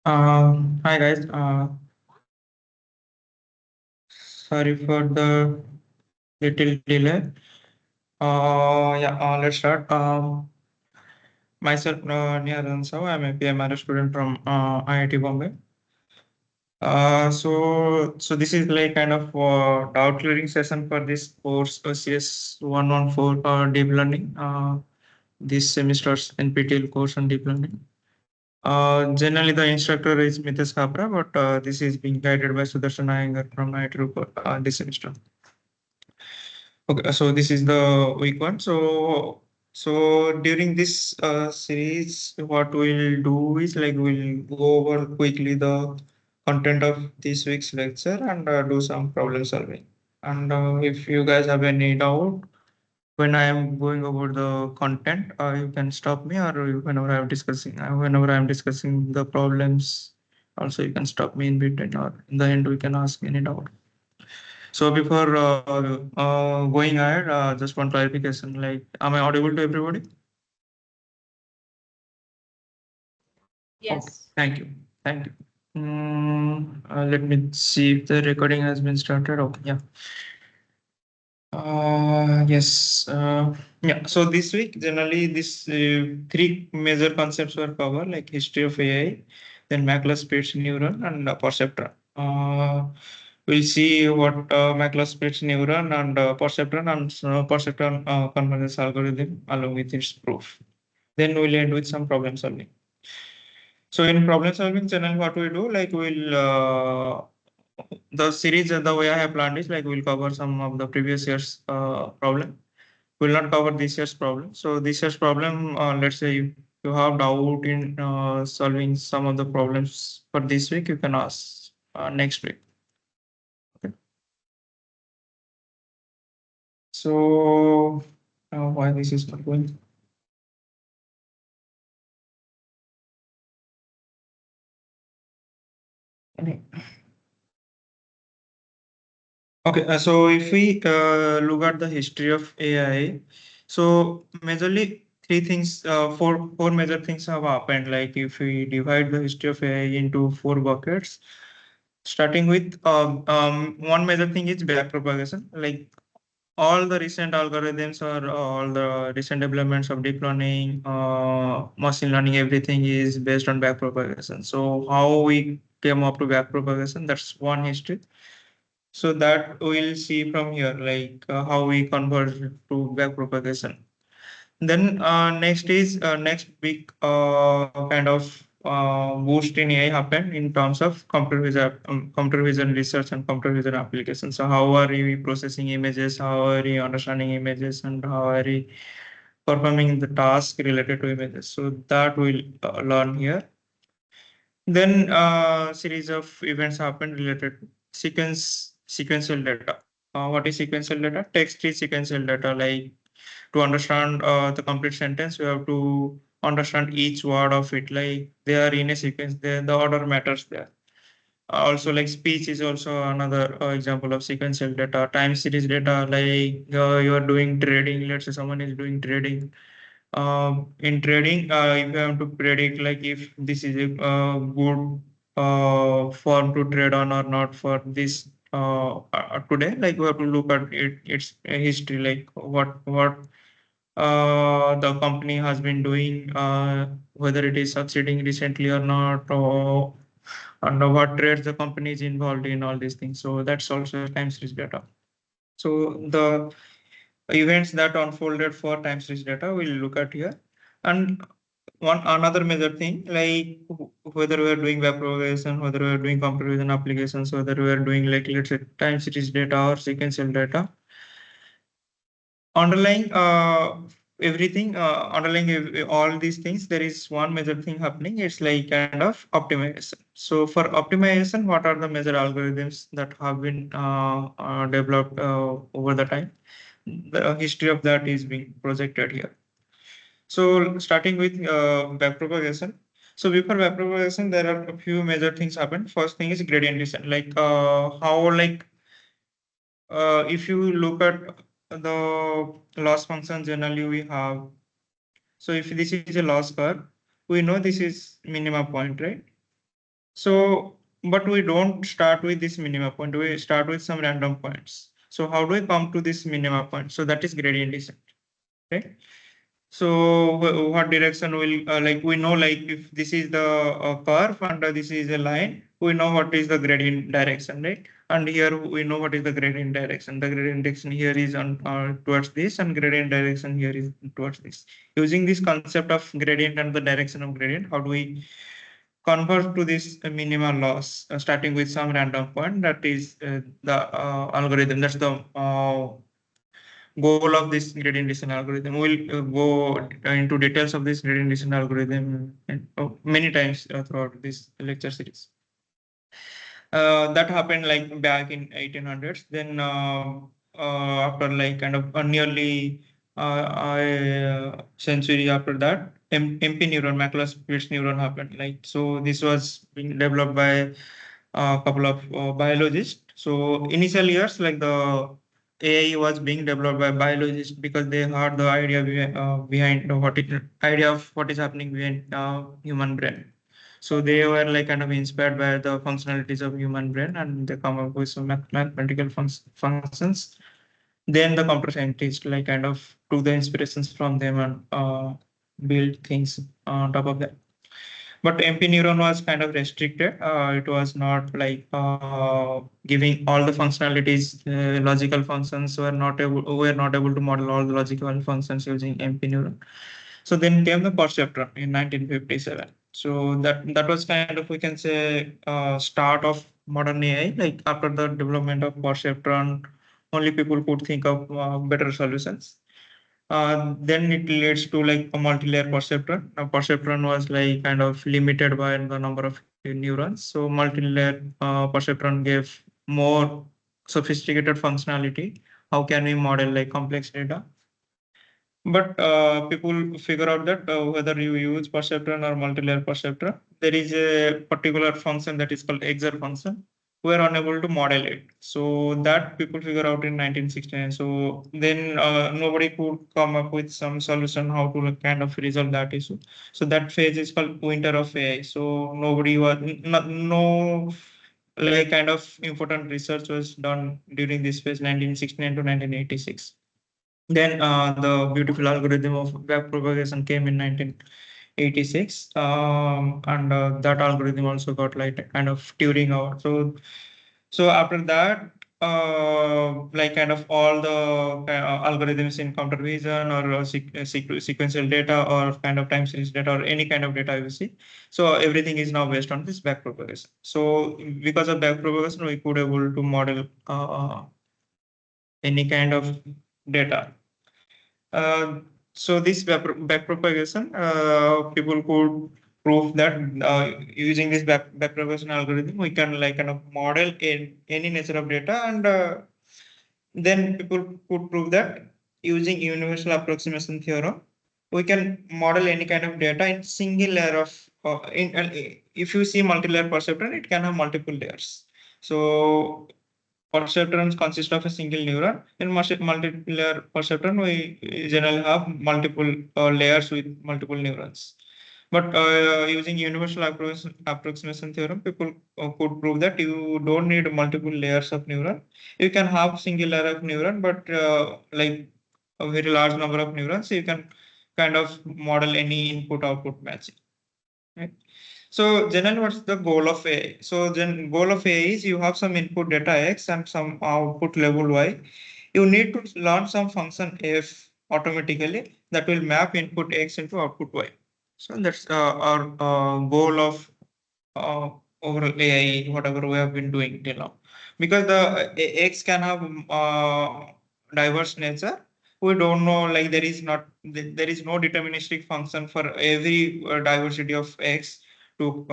Hi guys. Sorry for the little delay. Let's start. Myself, Nihar Ansau. I'm a PMR student from IIT Bombay. So this is like kind of doubt clearing session for this course, CS 114 deep learning. This semester's NPTEL course on deep learning. Generally, the instructor is Mitesh Kapra, but this is being guided by Sudarshan Iyengar from IIT Roorkee, this semester. Okay, so this is the week one. So during this series, what we'll do is like we'll go over quickly the content of this week's lecture and do some problem solving. And if you guys have any doubt when I am going over the content, you can stop me, or whenever I'm discussing the problems, also you can stop me in between, or in the end we can ask any doubt. So before going ahead, just one clarification, like, am I audible to everybody? Okay, Yes. thank you. Thank you. Let me see if the recording has been started. Okay, yeah. Yes. Yeah. So this week, generally, this three major concepts were covered, like history of AI, then Maclaurin-Spitz neuron, and perceptron. We'll see what Maclaurin-Spitz neuron and perceptron and perceptron convergence algorithm along with its proof. Then we'll end with some problem solving. So in problem solving channel, what we do, like the series, the way I have planned is like we'll cover some of the previous year's problem. We'll not cover this year's problem. So this year's problem, let's say if you have doubt in solving some of the problems for this week, you can ask next week. Okay. So why this is not going? Okay, so if we look at the history of AI, so majorly four major things have happened. Like if we divide the history of AI into four buckets, starting with one major thing is backpropagation. Like all the recent algorithms or all the recent developments of deep learning, machine learning, everything is based on backpropagation. So how we came up to backpropagation, that's one history. So that we'll see from here, like how we convert to back propagation. Then next big kind of boost in AI happened in terms of computer vision research and computer vision applications. So how are we processing images? How are we understanding images? And how are we performing the task related to images? So that we'll learn here. Then series of events happen related to sequential data. What is sequential data? Text tree sequential data. Like to understand the complete sentence, you have to understand each word of it. Like they are in a sequence. The order matters there. Also, like speech is also another example of sequential data. Time series data, like you are doing trading. Let's say someone is doing trading, in trading, if you have to predict like if this is a good form to trade on or not for this today, like you have to look at its history, like what the company has been doing, whether it is succeeding recently or not, or and what trades the company is involved in, all these things. So that's also time series data. So the events that unfolded for time series data we'll look at here. And one another major thing, like whether we are doing web propagation, whether we are doing computer vision applications, whether we are doing like let's say time series data or sequential data, underlying everything, underlying all these things, there is one major thing happening. It's like kind of optimization. So for optimization, what are the major algorithms that have been developed over the time? The history of that is being projected here. So starting with backpropagation. So before backpropagation, there are a few major things happen. First thing is gradient descent. Like how like if you look at the loss function, generally we have. So if this is a loss curve, we know this is minimum point, right? So, but we don't start with this minima point. We start with some random points. So how do we come to this minima point? So that is gradient descent. Okay. So what direction will like we know like if this is the curve and this is a line, we know what is the gradient direction, right? And here we know what is the gradient direction. The gradient direction here is on towards this, and gradient direction here is towards this. Using this concept of gradient and the direction of gradient, how do we convert to this minimal loss, starting with some random point? That is the algorithm. That's the goal of this gradient descent algorithm. We'll go into details of this gradient descent algorithm many times throughout this lecture series. That happened like back in 1800s. Then after like kind of nearly a century after that, MP neuron, macula-spitz neuron happened. Like so, this was being developed by a couple of biologists. So initial years, like the AI was being developed by biologists because they had the idea behind idea of what is happening behind human brain. So they were like kind of inspired by the functionalities of human brain, and they come up with some mathematical functions. Then the computer scientists like kind of took the inspirations from them and build things on top of that. But MP neuron was kind of restricted. It was not like giving all the functionalities. Logical functions were not able to model all the logical functions using MP neuron. So then came the Perceptron in 1957. So that was kind of, we can say, start of modern AI. Like after the development of Perceptron, only people could think of better solutions. Then it leads to like a multi-layer perceptron. Now perceptron was like kind of limited by the number of neurons. So multi-layer perceptron gave more sophisticated functionality. How can we model like complex data? But people figure out that whether you use perceptron or multi-layer perceptron, there is a particular function that is called exer function. We are unable to model it. So that people figure out in 1969. So then nobody could come up with some solution how to like, kind of resolve that issue. So that phase is called winter of AI. So nobody was no like kind of important research was done during this phase 1969 to 1986. Then the beautiful algorithm of backpropagation came in 1986, and that algorithm also got like kind of Turing out. So after that, like kind of all the algorithms in computer vision or sequential data or kind of time series data or any kind of data you see. So everything is now based on this backpropagation. So because of backpropagation, we could able to model any kind of data. uh, so this backpropagation, people could prove that using this backpropagation algorithm, we can like kind of model in any nature of data, and then people could prove that using universal approximation theorem, we can model any kind of data in single layer of. If you see multi-layer perceptron, it can have multiple layers. So perceptrons consist of a single neuron. In multiple perceptron, we generally have multiple layers with multiple neurons. But using universal approximation theorem, people could prove that you don't need multiple layers of neuron. You can have single layer of neuron, but like a very large number of neurons, you can kind of model any input-output matching. Right? So generally, what's the goal of A? So then goal of A is you have some input data X and some output level Y. You need to learn some function F automatically that will map input X into output Y. So that's our goal of uh, overall AI, whatever we have been doing till now. Because the X can have diverse nature. We don't know, like there is no deterministic function for every diversity of X to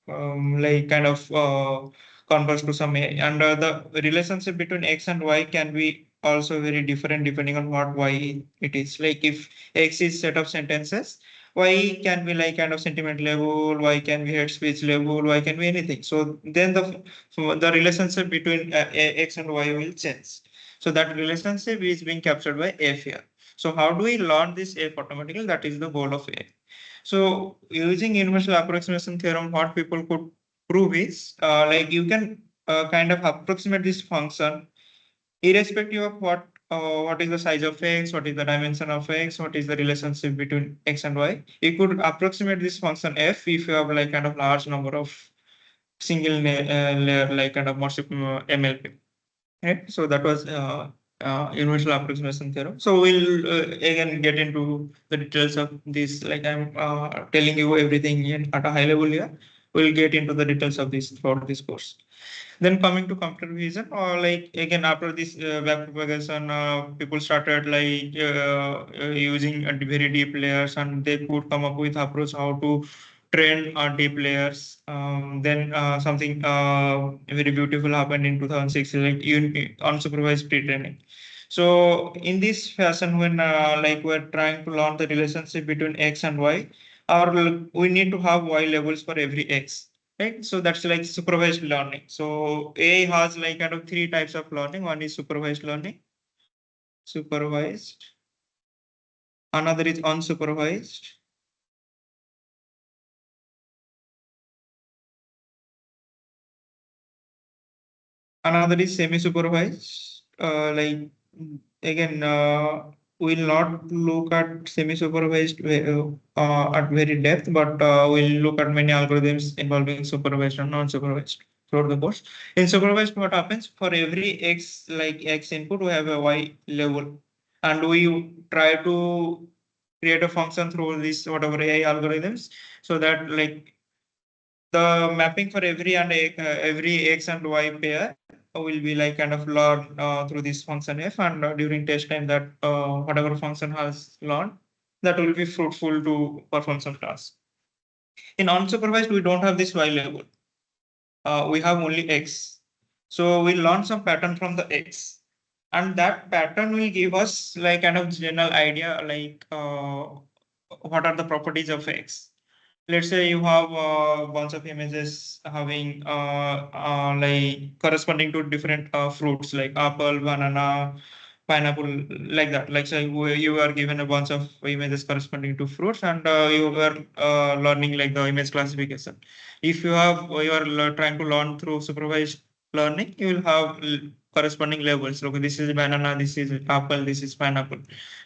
like kind of converse to some A. And the relationship between X and Y can be also very different depending on what Y it is. Like if X is set of sentences, Y can be like kind of sentiment level, Y can be head speech level, Y can be anything. So then the relationship between X and Y will change. So that relationship is being captured by F here. So how do we learn this F automatically? That is the goal of A. So using universal approximation theorem, what people could prove is like you can kind of approximate this function irrespective of what is the size of x, what is the dimension of x, what is the relationship between x and y. You could approximate this function f if you have like kind of large number of single layer like kind of MLP. Right. So that was universal approximation theorem. So we'll again get into the details of this. Like I'm telling you everything at a high level here. We'll get into the details of this throughout this course. Then coming to computer vision, or like again after this web propagation, people started like using very deep layers, and they could come up with approach how to train deep layers. Then something very beautiful happened in 2006, like unsupervised pre-training. So in this fashion, when like we're trying to learn the relationship between x and y, or we need to have y levels for every x, right? So that's like supervised learning. So AI has like kind of three types of learning. One is supervised learning, supervised. Another is unsupervised. Another is semi-supervised. Again, we'll not look at semi-supervised at very depth, but we'll look at many algorithms involving supervised and non-supervised throughout the course. In supervised, what happens for every x like x input, we have a y level, and we try to create a function through this whatever AI algorithms, so that like the mapping for every x and y pair will be like kind of learned through this function f, and during test time that whatever function has learned, that will be fruitful to perform some task. In unsupervised, we don't have this y level. We have only x. So we learn some pattern from the x, and that pattern will give us like kind of general idea like what are the properties of x. Let's say you have a bunch of images having like corresponding to different fruits like apple, banana, pineapple, like that. Like say you are given a bunch of images corresponding to fruits, and you were learning like the image classification. If you are trying to learn through supervised learning, you will have corresponding labels. Okay, this is banana, this is apple, this is pineapple.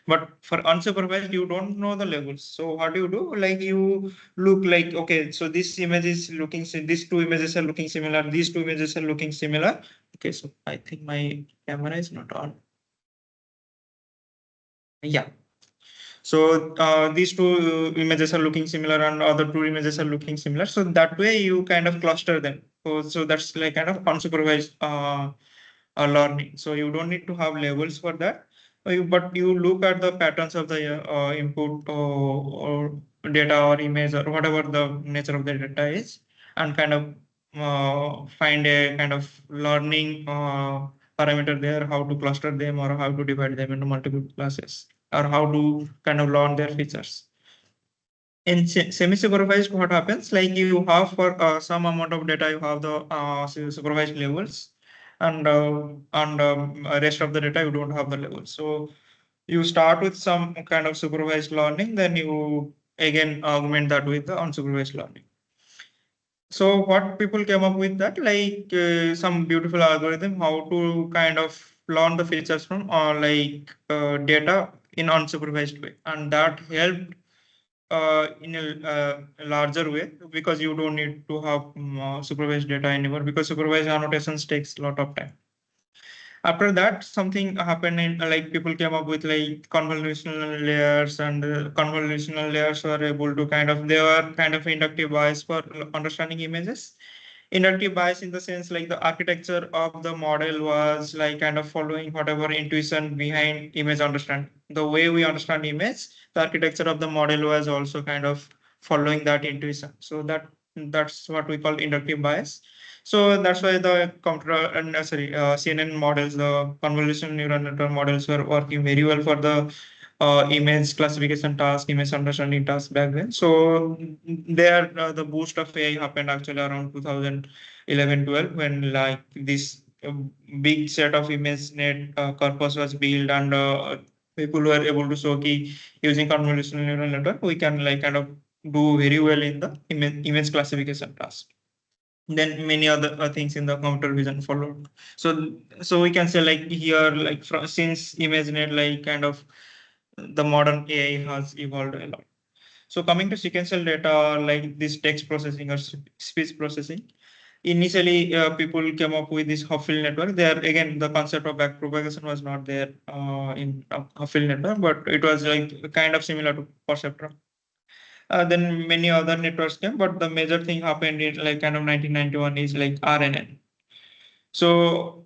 But for unsupervised, you don't know the labels. So what do you do? Like you look like, okay, so this image is looking, these two images are looking similar, these two images are looking similar. Okay, so I think my camera is not on. Yeah. So these two images are looking similar and other two images are looking similar. So that way you kind of cluster them. So that's like kind of unsupervised learning. So you don't need to have labels for that. But you look at the patterns of the input or data or image or whatever the nature of the data is, and kind of find a kind of learning parameter there, how to cluster them or how to divide them into multiple classes, or how to kind of learn their features. In semi-supervised, what happens? Like you have for some amount of data, you have the supervised levels, and rest of the data you don't have the levels. So you start with some kind of supervised learning, then you again augment that with the unsupervised learning. So what people came up with that, like some beautiful algorithm, how to kind of learn the features from data in unsupervised way, and that helped in a larger way, because you don't need to have supervised data anymore, because supervised annotations takes a lot of time. After that, something happened in like people came up with like convolutional layers, and convolutional layers were able to kind of, they were kind of inductive bias for understanding images. Inductive bias in the sense like the architecture of the model was like kind of following whatever intuition behind image understanding. The way we understand image, the architecture of the model was also kind of following that intuition. So that's what we call inductive bias. So that's why the CNN models, the convolutional neural network models, were working very well for the image classification task, image understanding task back then. So there, the boost of AI happened actually around 2011-12, when like this big set of image net corpus was built, and people were able to show key using convolutional neural network, we can like kind of do very well in the image classification task. Then many other things in the computer vision followed. So we can say like here, like since ImageNet, like kind of the modern AI has evolved a lot. So coming to sequential data, like this text processing or speech processing, initially people came up with this Hopfield network. There again, the concept of backpropagation was not there in Hopfield network, but it was like kind of similar to Perceptron. Then many other networks came, but the major thing happened in like kind of 1991 is like RNN. So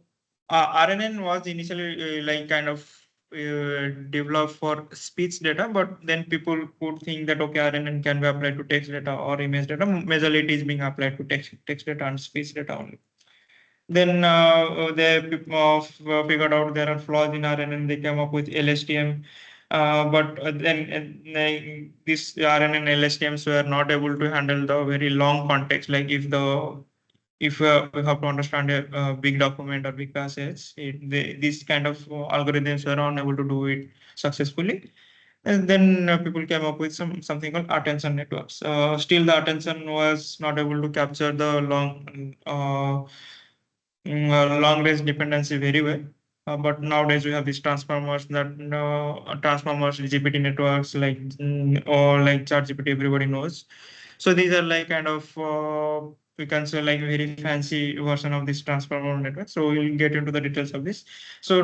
RNN was initially like kind of developed for speech data, but then people would think that okay, RNN can be applied to text data or image data. Majorly, it is being applied to text data and speech data only. Then they figured out there are flaws in RNN. They came up with LSTM, but then this RNN and LSTMs were not able to handle the very long context. Like if we have to understand a big document or big passage, these kind of algorithms were unable to do it successfully. And then people came up with something called attention networks. Still, the attention was not able to capture the long range dependency very well. But nowadays we have these transformers that transformers GPT networks like or like ChatGPT everybody knows. So these are like kind of we can say like very fancy version of this transformer network. So we'll get into the details of this. So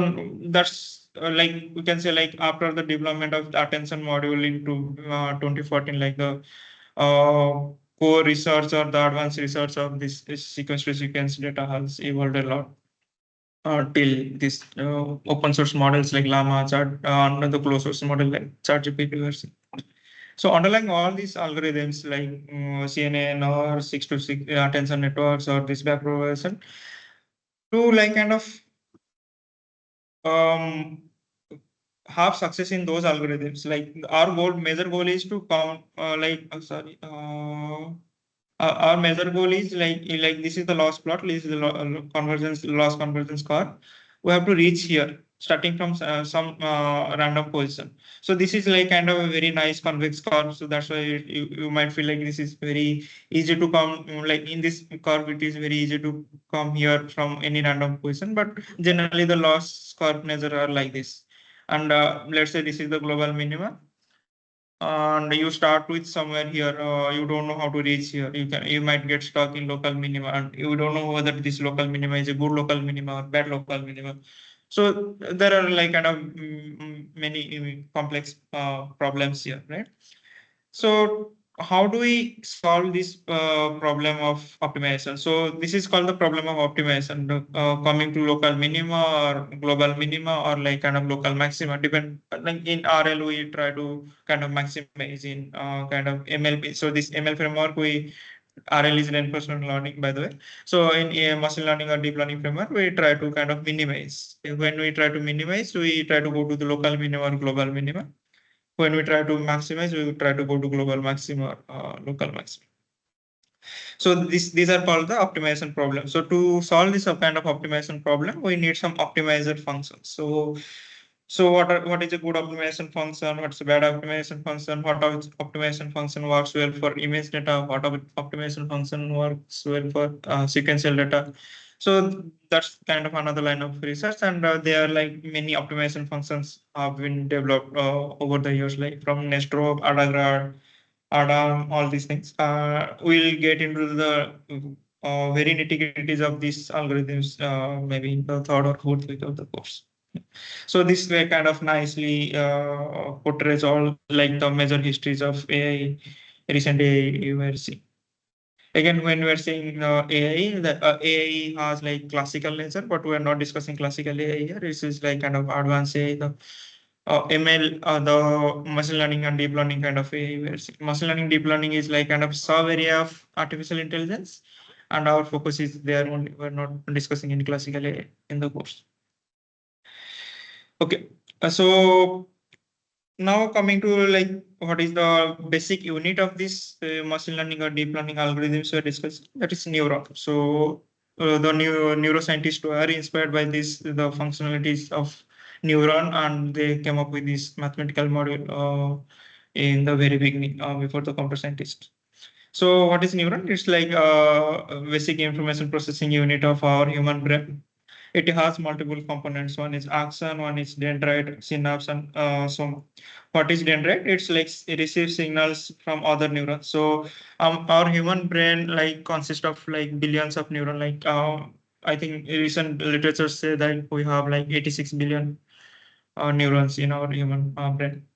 that's like we can say like after the development of the attention module into 2014, like the core research or the advanced research of this sequence to sequence data has evolved a lot till this open source models like Llama, and the closed source model like ChatGPT were seen. So underlying all these algorithms like CNN or 6 to 6 attention networks or this backpropagation to like kind of um, have success in those algorithms. Like our major goal is to count our major goal is like this is the loss plot, this is the convergence loss convergence curve. We have to reach here starting from some random position. So this is like kind of a very nice convex curve. So that's why you might feel like this is very easy to come like in this curve. It is very easy to come here from any random position. But generally the loss curve measure are like this. And let's say this is the global minima and you start with somewhere here, you don't know how to reach here. You might get stuck in local minima and you don't know whether this local minima is a good local minima or bad local minima. So there are like kind of many complex problems here, right? So how do we solve this problem of optimization? So this is called the problem of optimization, coming to local minima or global minima or like kind of local maxima. Depend like in RL we try to kind of maximize in kind of ML. So this ML framework we RL is reinforcement learning, by the way. So in machine learning or deep learning framework, we try to kind of minimize. When we try to minimize, we try to go to the local minima or global minima. When we try to maximize, we try to go to global maxima or local maxima. So these are called the optimization problem. So to solve this kind of optimization problem, we need some optimizer functions. So what is a good optimization function? What's a bad optimization function? What optimization function works well for image data? What optimization function works well for sequential data? So that's kind of another line of research, and there are like many optimization functions have been developed over the years, like from Nestro, Adagrad, Adam, all these things. We'll get into the very nitty-gritties of these algorithms maybe in the third or fourth week of the course. So this way kind of nicely portrays all like the major histories of AI, recent AI you were seeing. Again, when we are saying AI, the AI has like classical nature, but we are not discussing classical AI here. This is like kind of advanced AI, the ML, the machine learning and deep learning kind of AI. Where machine learning, deep learning is like kind of sub area of artificial intelligence, and our focus is there only. We're not discussing any classical AI in the course. Okay, so now coming to like what is the basic unit of this machine learning or deep learning algorithms we're discussing, that is neuron. So the neuroscientists were inspired by this the functionalities of neuron and they came up with this mathematical model in the very beginning before the computer scientists. So what is neuron? It's like a basic information processing unit of our human brain. It has multiple components. One is axon, one is dendrite, synapse, and so what is dendrite? It's like it receives signals from other neurons. So our human brain like consists of like billions of neurons. Like I think recent literature say that we have like 86 billion neurons in our human brain.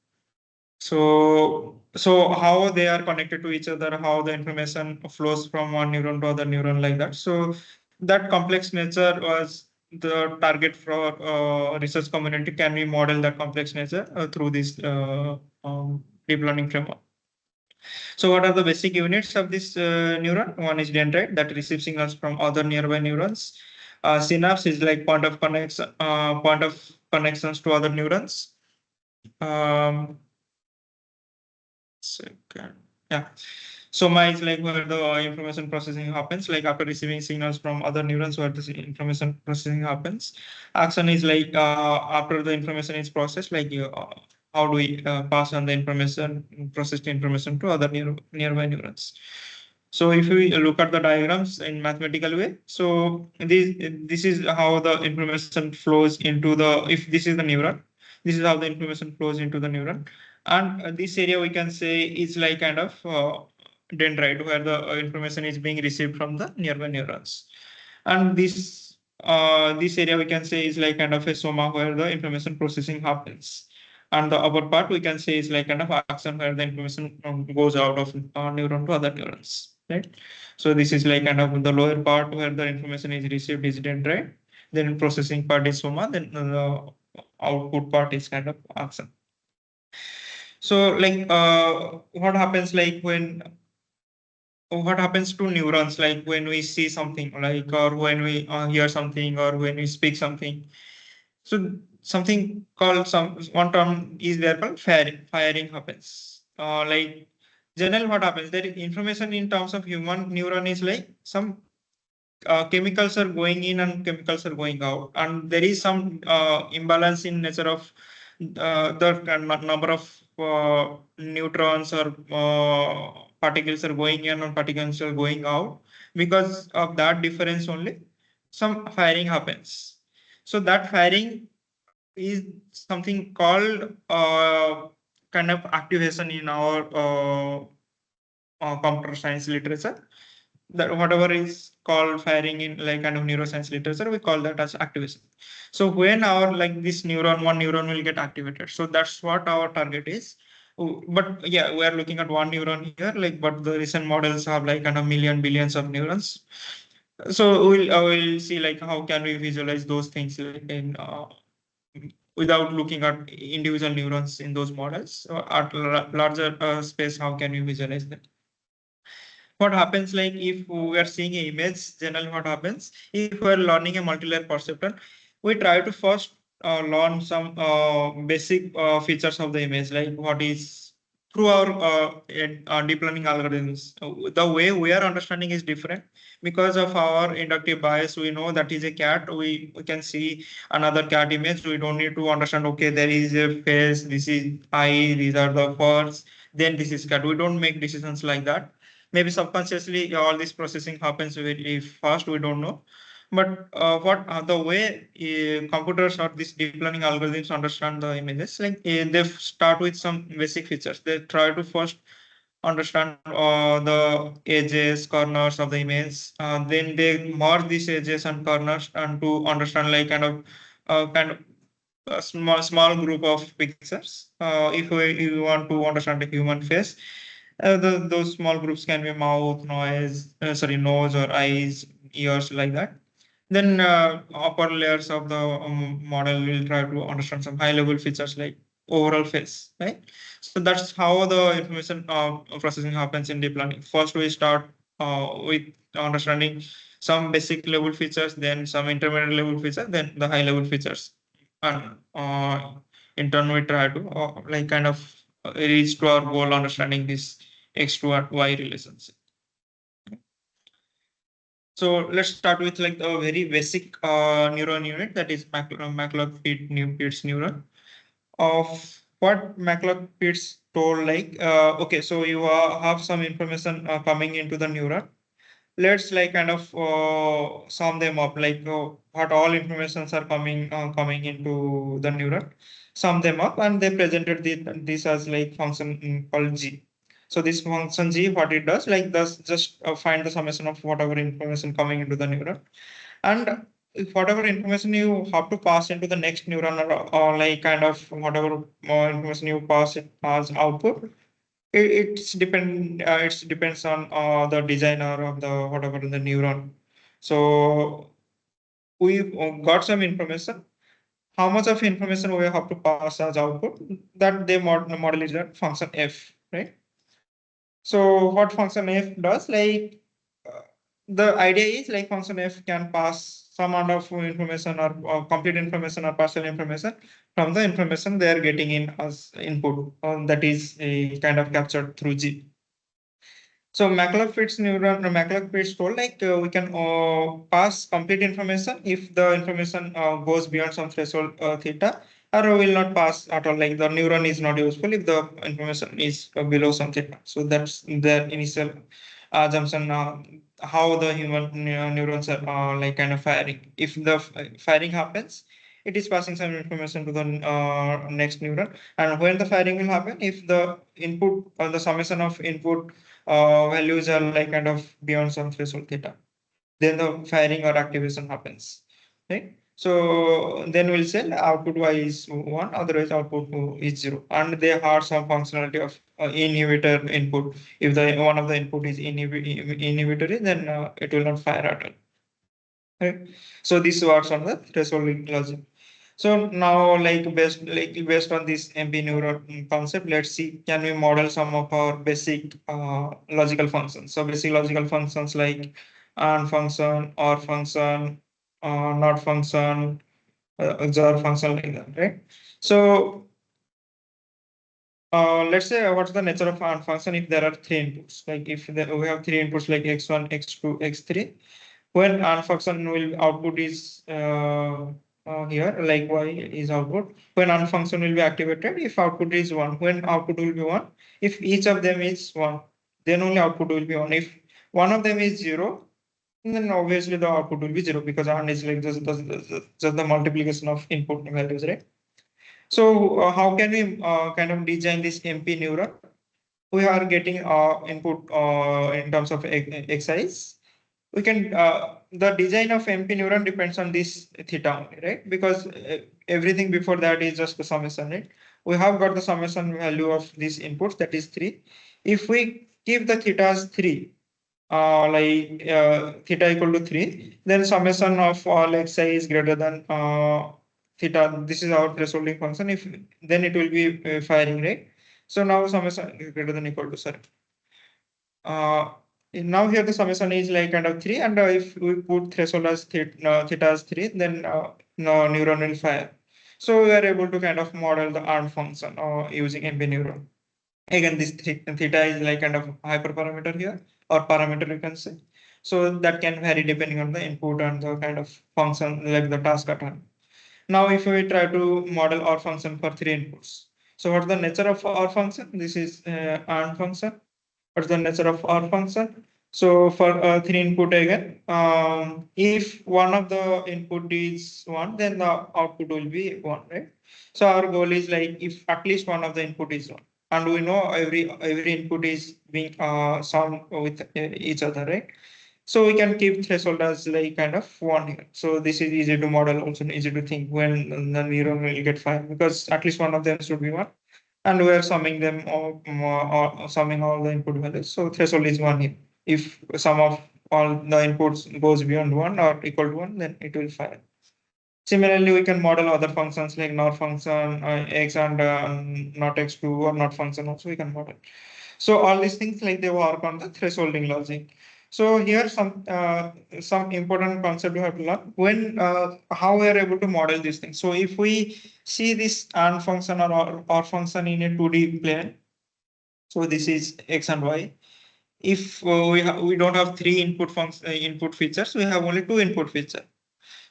So how they are connected to each other, how the information flows from one neuron to other neuron like that. So that complex nature was the target for research community. Can we model that complex nature through this deep learning framework? So what are the basic units of this neuron? One is dendrite that receives signals from other nearby neurons. Synapse is like point of connections to other neurons. Um, Second. Yeah. Soma is like where the information processing happens, like after receiving signals from other neurons where the information processing happens. Axon is like after the information is processed, like how do we pass on the information, processed information to other nearby neurons. So if we look at the diagrams in mathematical way, so this is how the information flows into the, if this is the neuron, this is how the information flows into the neuron. And this area we can say is like kind of dendrite where the information is being received from the nearby neurons. And this area we can say is like kind of a soma where the information processing happens. And the upper part we can say is like kind of axon where the information goes out of neuron to other neurons, right? So this is like kind of the lower part where the information is received is dendrite. Then processing part is soma. Then the output part is kind of axon. So like what happens to neurons like when we see something like or when we hear something or when we speak something. So something called some one term is there called firing happens. Like generally what happens there is information in terms of human neuron is like some chemicals are going in and chemicals are going out, and there is some imbalance in nature of the number of neutrons or particles are going in and particles are going out. Because of that difference only some firing happens. So that firing is something called kind of activation in our computer science literature. That whatever is called firing in like kind of neuroscience literature, we call that as activation. So when our like this one neuron will get activated, so that's what our target is. But yeah, we are looking at one neuron here, like, but the recent models have like kind of billions of neurons. So we'll see like how can we visualize those things like in without looking at individual neurons in those models. So at larger space, how can we visualize them? What happens like if we are seeing an image, generally what happens if we are learning a multi-layer perceptron, we try to first learn some basic features of the image, like what is through our deep learning algorithms. The way we are understanding is different because of our inductive bias. We know that is a cat. We can see another cat image. We don't need to understand, okay, there is a face, this is eye, these are the furs, then this is cat. We don't make decisions like that. Maybe subconsciously all this processing happens very fast, we don't know. But what the way computers or these deep learning algorithms understand the images, like they start with some basic features. They try to first understand the edges, corners of the image. Then they merge these edges and corners and to understand like kind of a small group of pictures. If we want to understand a human face, those small groups can be mouth, nose or eyes, ears, like that. Then upper layers of the model will try to understand some high level features like overall face, right? So that's how the information processing happens in deep learning. First, we start with understanding some basic level features, then some intermediate level features, then the high level features. And in turn, we try to like kind of reach to our goal understanding this X to Y relationship. So let's start with like the very basic neuron unit, that is Maclaurin-Pitts neuron. Of what McLeod-Pitts told, like, okay, so you have some information coming into the neuron. Let's like kind of sum them up, like what all informations are coming into the neuron, sum them up, and they presented this as like function called G. So this function G, what it does, like does just find the summation of whatever information coming into the neuron, and if whatever information you have to pass into the next neuron, or like kind of whatever information you pass it as output, it depends on the designer of the whatever the neuron. So we got some information. How much of information we have to pass as output? That they model is that function f, right? So what function f does, like uh, the idea is like function f can pass some amount of information, or complete information or partial information from the information they are getting in as input, that is a kind of captured through G. So McLeod-Pitts told, like we can pass complete information if the information goes beyond some threshold theta, or we will not pass at all. Like the neuron is not useful if the information is below some theta. So that's the initial assumption. How the human neurons are like kind of firing. If the firing happens, it is passing some information to the next neuron. And when the firing will happen, if the input or the summation of input values are like kind of beyond some threshold theta, then the firing or activation happens, right? So then we'll say output y is one, otherwise output is zero, and they have some functionality of inhibitor input. If the one of the input is inhibitory, then it will not fire at all, right? So this works on the thresholding logic. So now, based on this MP neuron concept, let's see, can we model some of our basic logical functions? So basic logical functions like AND function, OR function, NOT function, XOR function, like that, right? So let's say what's the nature of AND function if there are three inputs? Like if we have three inputs like x1, x2, x3, when AND function will output is here, like y is output. When AND function will be activated if output is one. When output will be one, if each of them is one, then only output will be one. If one of them is zero, then obviously the output will be zero, because AND is like just the multiplication of input values, right? So how can we kind of design this MP neuron? We are getting input in terms of exercise. We can the design of MP neuron depends on this theta only, right? Because everything before that is just the summation, right? We have got the summation value of these inputs, that is 3. If we give the theta as 3, theta equal to 3, then summation of all xi is greater than theta. This is our thresholding function. If then it will be firing, right? So now summation is greater than equal to, sorry. Uh, Now here the summation is like kind of 3, and if we put threshold as theta as 3, then no neuron will fire. So we are able to kind of model the ARM function using MP neuron. Again, this theta is like kind of hyperparameter here, or parameter you can say. So that can vary depending on the input and the kind of function, like the task at hand. Now, if we try to model our function for three inputs, so what's the nature of our function? This is AND function. What's the nature of our function? So for three input again, if one of the input is one, then the output will be one, right? So our goal is like if at least one of the input is one, and we know every input is being summed with each other, right? So we can keep threshold as like kind of one here. So this is easy to model, also easy to think when the neuron will get fired, because at least one of them should be one, and we are summing them or summing all the input values. So threshold is one here. If sum of all the inputs goes beyond one or equal to one, then it will fire. Similarly, we can model other functions like NOR function, x and not x2, or not function also we can model. So all these things like they work on the thresholding logic. So here some important concept you have to learn when how we are able to model these things. So if we see this AND function or function in a 2D plane, so this is x and y. If we don't have three input features, we have only two input feature.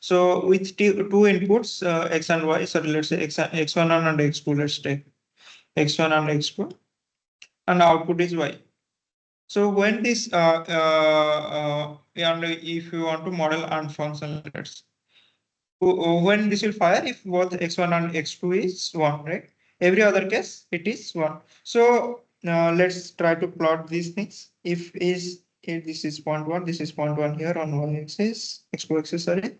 So with two inputs x and y, so let's say x1 and x2, let's take. x1 and x2, and output is y. So when this and if you want to model and function, when this will fire if both x1 and x2 is 1, right? Every other case it is 1. So let's try to plot these things. If this is point 1, this is point 1 here on y-axis, x2 axis, sorry.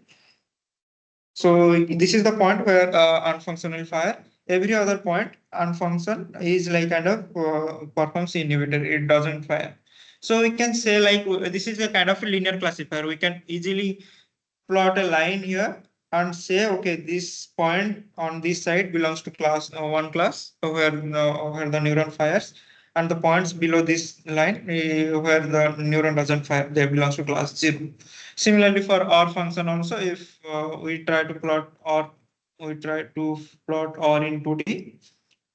So this is the point where unfunction will fire. Every other point unfunction is like kind of performs inhibitor. It doesn't fire. So we can say like this is a kind of a linear classifier. We can easily plot a line here and say, okay, this point on this side belongs to class 1 class where the neuron fires, and the points below this line where the neuron doesn't fire, they belongs to class 0. Similarly, for R function also, if we try to plot R in 2D.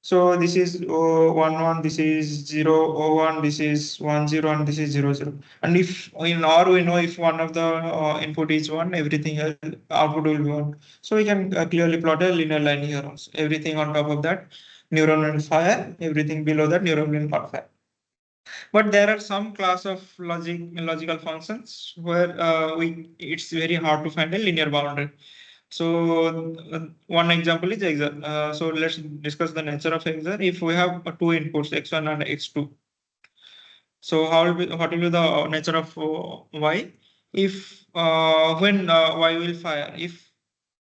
So this is 1 1, this is 0 1, this is 1 0, and this is 0 0. And if in R we know if one of the input is 1, everything else output will be 1. So we can clearly plot a linear line here also. Everything on top of that neuron will fire, everything below that neuron will not fire. But there are some class of logical functions where it's very hard to find a linear boundary. So one example is XOR. So let's discuss the nature of XOR. If we have two inputs, x1 and x2, so what will be the nature of y? If when y will fire, if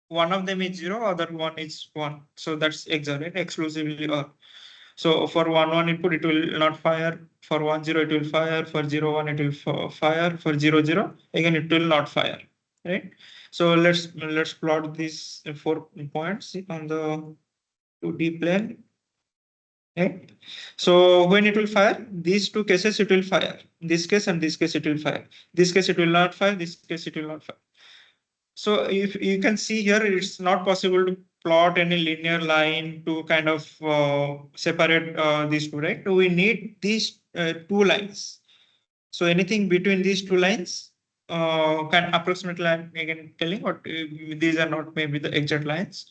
one of them is 0, other one is 1, so that's XOR, right? Exclusively or. So for 1 1 input, it will not fire. For 1 0, it will fire. For 0 1, it will fire. For 0 0, again, it will not fire. Right. So let's plot these 4 points on the 2D plane. Right. So when it will fire, these two cases it will fire. This case and this case it will fire. This case it will not fire. This case it will not fire. So if you can see here, it's not possible to plot any linear line to kind of separate these two, right? So we need these two lines. So anything between these two lines can approximately, I'm again telling what these are not maybe the exact lines.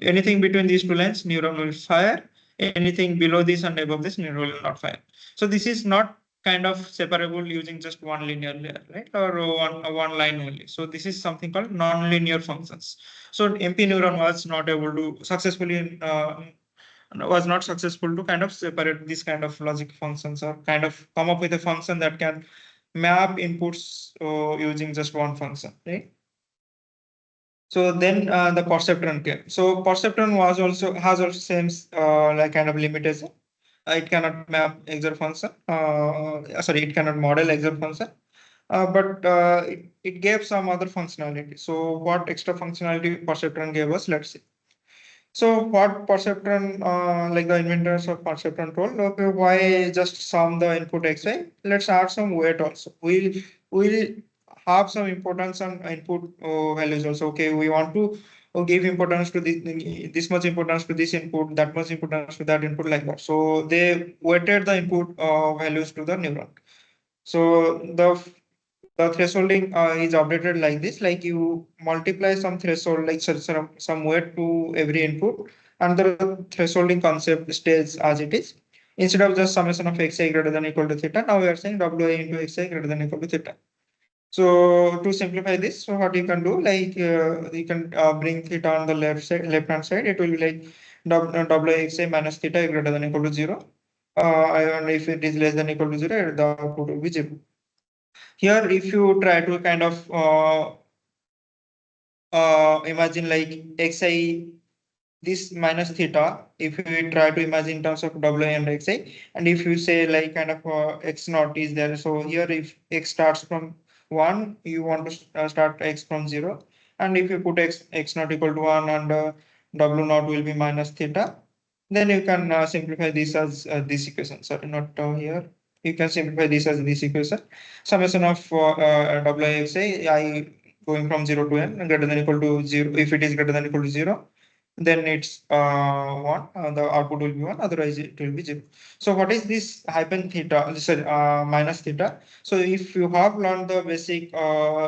Anything between these two lines, neuron will fire. Anything below this and above this, neuron will not fire. So this is not kind of separable using just one linear layer, right? Or one line only. So this is something called non-linear functions. So MP neuron was not able to successfully was not successful to kind of separate this kind of logic functions or kind of come up with a function that can map inputs using just one function, right? So then the perceptron came. So perceptron has also same like kind of limitation. It cannot map XOR function. Sorry, it cannot model XOR function. But it gave some other functionality. So what extra functionality perceptron gave us? Let's see. So what Perceptron, like the inventors of Perceptron told, okay, why just sum the input xi? Let's add some weight also. We'll have some importance on input values also. Okay, we want to give importance to this much importance to this input, that much importance to that input, like that. So they weighted the input values to the neuron. So the thresholding is updated like this, like you multiply some threshold, like some weight to every input, and the thresholding concept stays as it is. Instead of just summation of xi greater than equal to theta, now we are saying wi into xi greater than equal to theta. So to simplify this, so what you can do, like you can bring theta on the left hand side, it will be like wi minus theta greater than equal to 0. And if it is less than equal to 0, the output will be 0. Here, if you try to kind of imagine like xi, this minus theta, if we try to imagine in terms of wi and xi, and if you say like kind of x naught is there, so here if x starts from 1, you want to start x from 0, and if you put x naught equal to 1 and w naught will be minus theta, then you can simplify this as this equation. Sorry, not here. You can simplify this as this equation. Summation of wxi, I going from 0 to n greater than equal to 0. If it is greater than equal to 0, then it's 1. The output will be 1. Otherwise, it will be 0. So what is this hyphen theta? Sorry, minus theta. So if you have learned the basic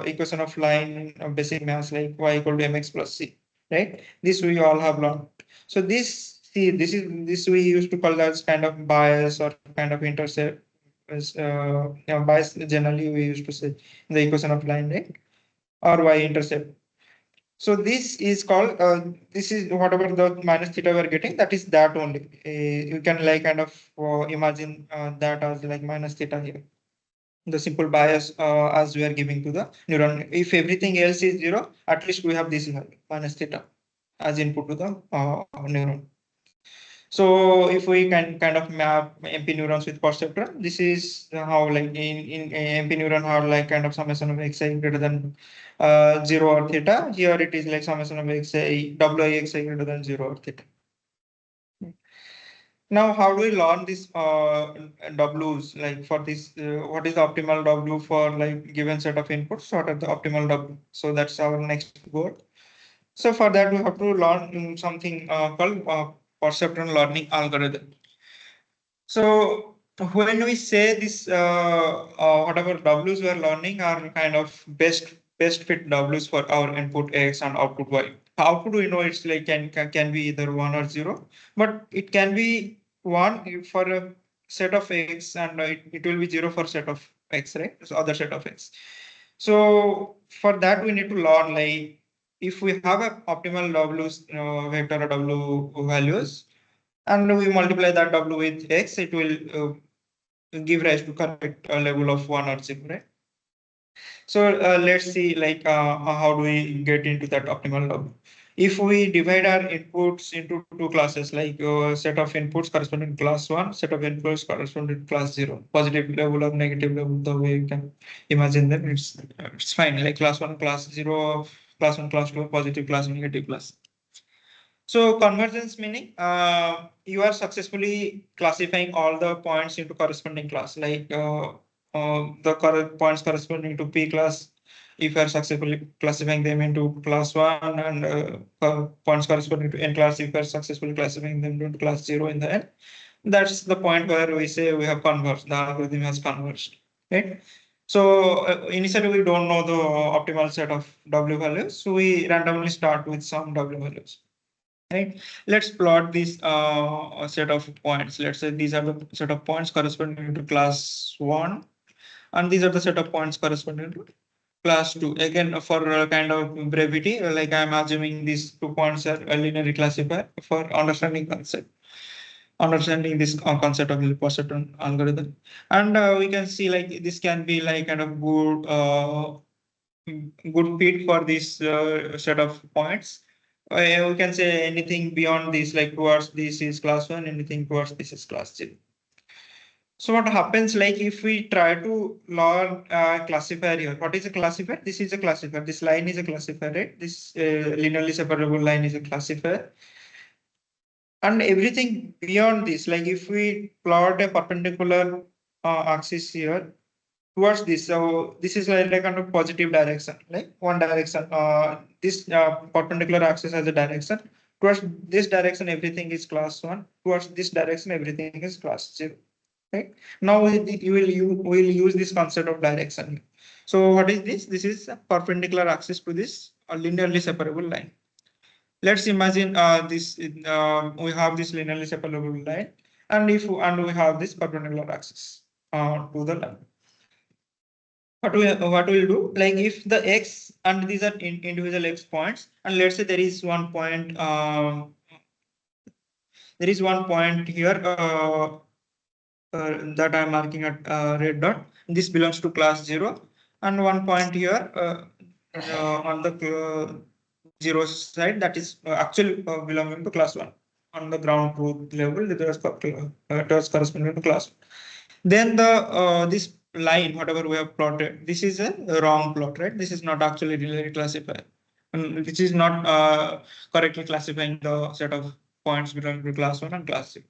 equation of line, basic mass like y equal to mx plus c, right? This we all have learned. So this see, this we used to call as kind of bias or kind of intercept. Bias generally we used to say in the equation of line, right? Or y-intercept. So this is called, this is whatever the minus theta we're getting, that is that only. You can like kind of imagine that as like minus theta here. The simple bias as we are giving to the neuron. If everything else is zero, at least we have this value, minus theta, as input to the neuron. So if we can kind of map MP neurons with perceptron, this is how like in MP neuron have like kind of summation of xi greater than 0 or theta. Here it is like summation of xi, wixi greater than 0 or theta. Now, how do we learn this W's like for this? What is the optimal W for like given set of inputs? What are the optimal W? So that's our next goal. So for that, we have to learn something called perceptron learning algorithm. So when we say this, whatever W's we are learning are kind of best fit W's for our input X and output Y. Output we know it's like can be either 1 or 0, but it can be 1 for a set of X and it will be 0 for set of X, right? So other set of X. So for that we need to learn like if we have a optimal W's vector or W values and we multiply that W with X, it will give rise to correct level of 1 or 0, right? So let's see like how do we get into that optimal W. If we divide our inputs into two classes, like set of inputs corresponding to class 1, set of inputs corresponding to class 0, positive level or negative level, the way you can imagine them, it's fine. Like class 1, class 0, class 1, class 2, positive class, negative class. So convergence meaning you are successfully classifying all the points into corresponding class, like the points corresponding to P class. If you are successfully classifying them into class 1 and points corresponding to N class, if you are successfully classifying them into class 0 in the end, that's the point where we say we have converged, the algorithm has converged, right? So initially we don't know the optimal set of W values, so we randomly start with some W values. Right. Let's plot this set of points. Let's say these are the set of points corresponding to class 1, and these are the set of points corresponding to class 2. Again, for kind of brevity, like I'm assuming these 2 points are linearly classified for understanding this concept of the perceptron algorithm. And we can see like this can be like kind of good fit for this set of points. We can say anything beyond this, like towards this is class 1, anything towards this is class 0. So what happens like if we try to learn a classifier here? What is a classifier? This is a classifier. This line is a classifier, right? This linearly separable line is a classifier. And everything beyond this, like if we plot a perpendicular axis here, towards this. So this is like kind of positive direction, like one direction. This perpendicular axis has a direction. Towards this direction, everything is class 1. Towards this direction, everything is class 0. Right? Now will use this concept of direction. So what is this? This is a perpendicular axis to this linearly separable line. Let's imagine this. We have this linearly separable line, and we have this perpendicular axis to the line. What we'll do, like if the x and these are individual x points, and let's say there is one point here that I'm marking at red dot. This belongs to class 0, and one point here on the 0 side, that is actually belonging to class 1 on the ground truth level. It was corresponding to class 1. Then the this line, whatever we have plotted, this is a wrong plot, right? This is not actually really classified. And which is not correctly classifying the set of points belonging to class 1 and class 0.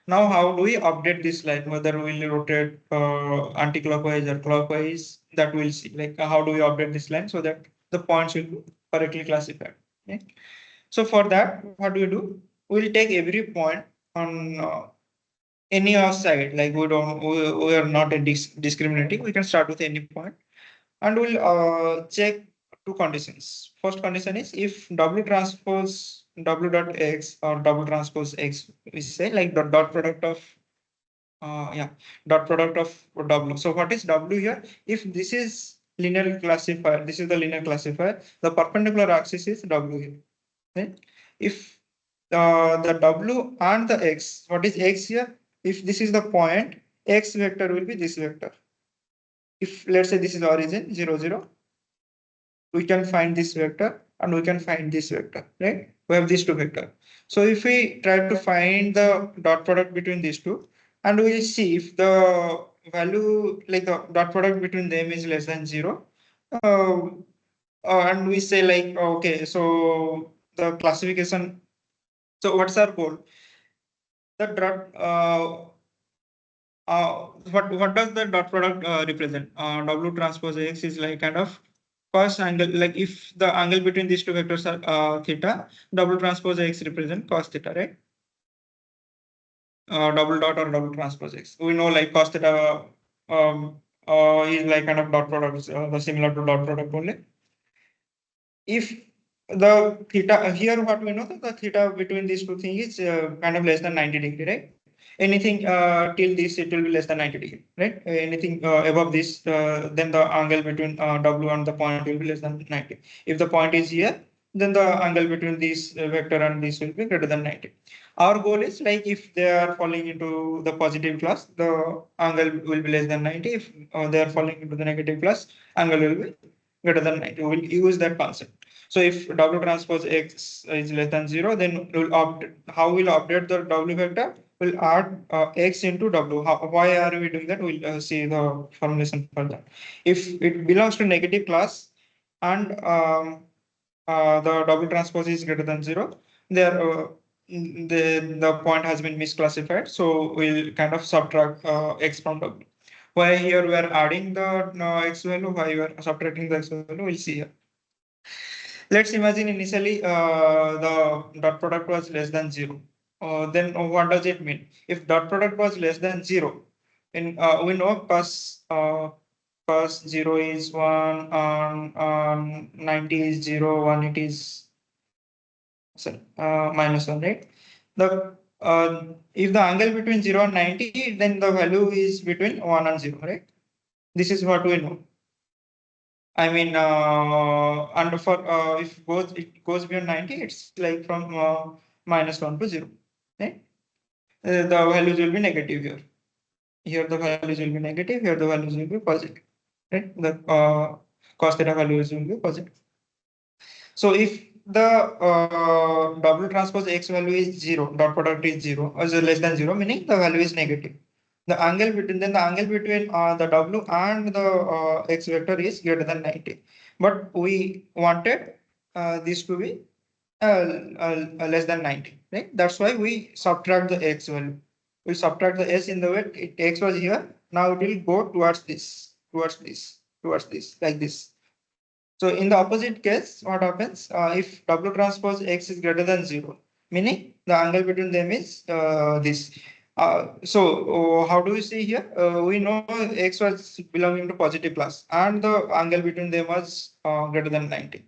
Now, how do we update this line? Whether we'll rotate anti-clockwise or clockwise, that we'll see. Like how do we update this line so that the points will be correctly classified. Okay? So for that, what do we do? We'll take every point on any side. Like we are not discriminating. We can start with any point, and we'll check two conditions. First condition is if W transpose W dot X or W transpose X, we say like dot product of yeah, dot product of W. So what is W here? If this is linear classifier, this is the linear classifier, the perpendicular axis is W here. Right? If the W and the X, what is X here? If this is the point, X vector will be this vector. If let's say this is origin 0, 0, we can find this vector and we can find this vector, right? We have these two vectors. So if we try to find the dot product between these two, and we'll see if the value, like the dot product between them is less than 0, uh, and we say like, okay, so the classification, so what's our goal? The dot, what does the dot product represent? W transpose X is like kind of cos angle, like if the angle between these two vectors are theta, double transpose X represent cos theta, right? Double dot or double transpose X. We know like cos theta is like kind of dot product, the similar to dot product only. If the theta here, what we know that the theta between these two things is kind of less than 90 degree, right? Anything till this, it will be less than 90 degree, right? Anything above this, then the angle between W and the point will be less than 90. If the point is here, then the angle between this vector and this will be greater than 90. Our goal is like if they are falling into the positive class, the angle will be less than 90. If they are falling into the negative class, angle will be greater than 90. We will use that concept. So if W transpose X is less than 0, then we'll how we'll update the W vector? We'll add X into W. Why are we doing that? We'll see the formulation for that. If it belongs to negative class and the W transpose is greater than 0, there the point has been misclassified. So we'll kind of subtract X from W. Why here we are adding the X value? Why we are subtracting the X value? We'll see here. Let's imagine initially the dot product was less than 0. Then what does it mean? If dot product was less than 0, and we know cos 0 is 1, and 90 is 0, 1 it is sorry, minus 1, right? The if the angle between 0 and 90, then the value is between 1 and 0, right? This is what we know. I mean, and for if it goes beyond 90, it's like from minus 1 to 0. Right? The values will be negative here. Here the values will be negative. Here the values will be positive. Right? The cos theta values will be positive. So if the W transpose X value is 0, dot product is 0, or less than 0, meaning the value is negative. The angle between the W and the X vector is greater than 90. But we wanted this to be less than 90, right? That's why we subtract the X value. We subtract the S in the way X was here. Now it will go towards this, like this. So in the opposite case, what happens if W transpose X is greater than 0, meaning the angle between them is this. How do we see here? We know X was belonging to positive class and the angle between them was greater than 90.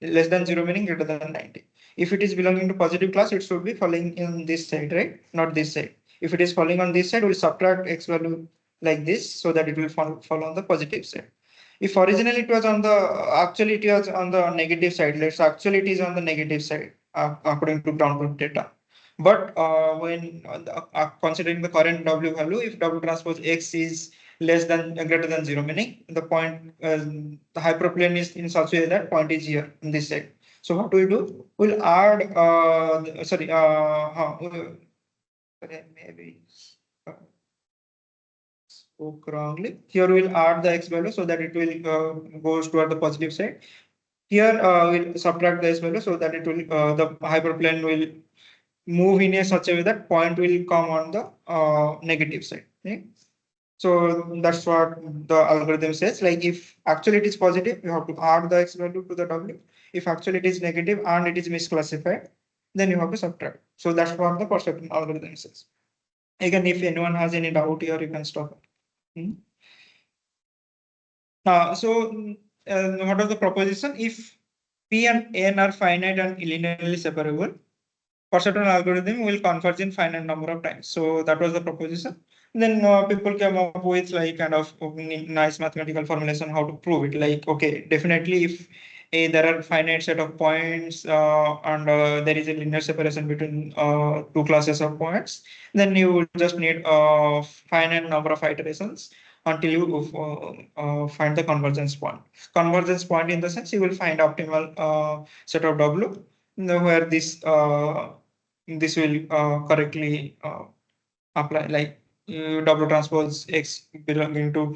Less than 0 meaning greater than 90. If it is belonging to positive class, it should be falling in this side, right? Not this side. If it is falling on this side, we'll subtract X value like this so that it will fall on the positive side. If originally it was on the, actually it was on the negative side, actually it is on the negative side according to ground truth data. But when considering the current W value, if W transpose X is less than greater than 0, meaning the point, the hyperplane is in such a way that point is here on this side. So what we do? We'll add, maybe spoke wrongly. Here we'll add the X value so that it will goes toward the positive side. Here we'll subtract the S value so that it will the hyperplane will move in a such a way that point will come on the negative side. Okay? So that's what the algorithm says. Like if actually it is positive, you have to add the X value to the W. If actually it is negative and it is misclassified, then you have to subtract. So that's what the perceptron algorithm says. Again, if anyone has any doubt here, you can stop it. So what are the proposition? If P and N are finite and linearly separable, perceptron algorithm will converge in finite number of times. So that was the proposition. Then people came up with like kind of nice mathematical formulation how to prove it. Like, okay, definitely if there are finite set of points and there is a linear separation between two classes of points, then you will just need a finite number of iterations until you find the convergence point. Convergence point in the sense you will find optimal set of W where this will correctly apply like W transpose X belonging to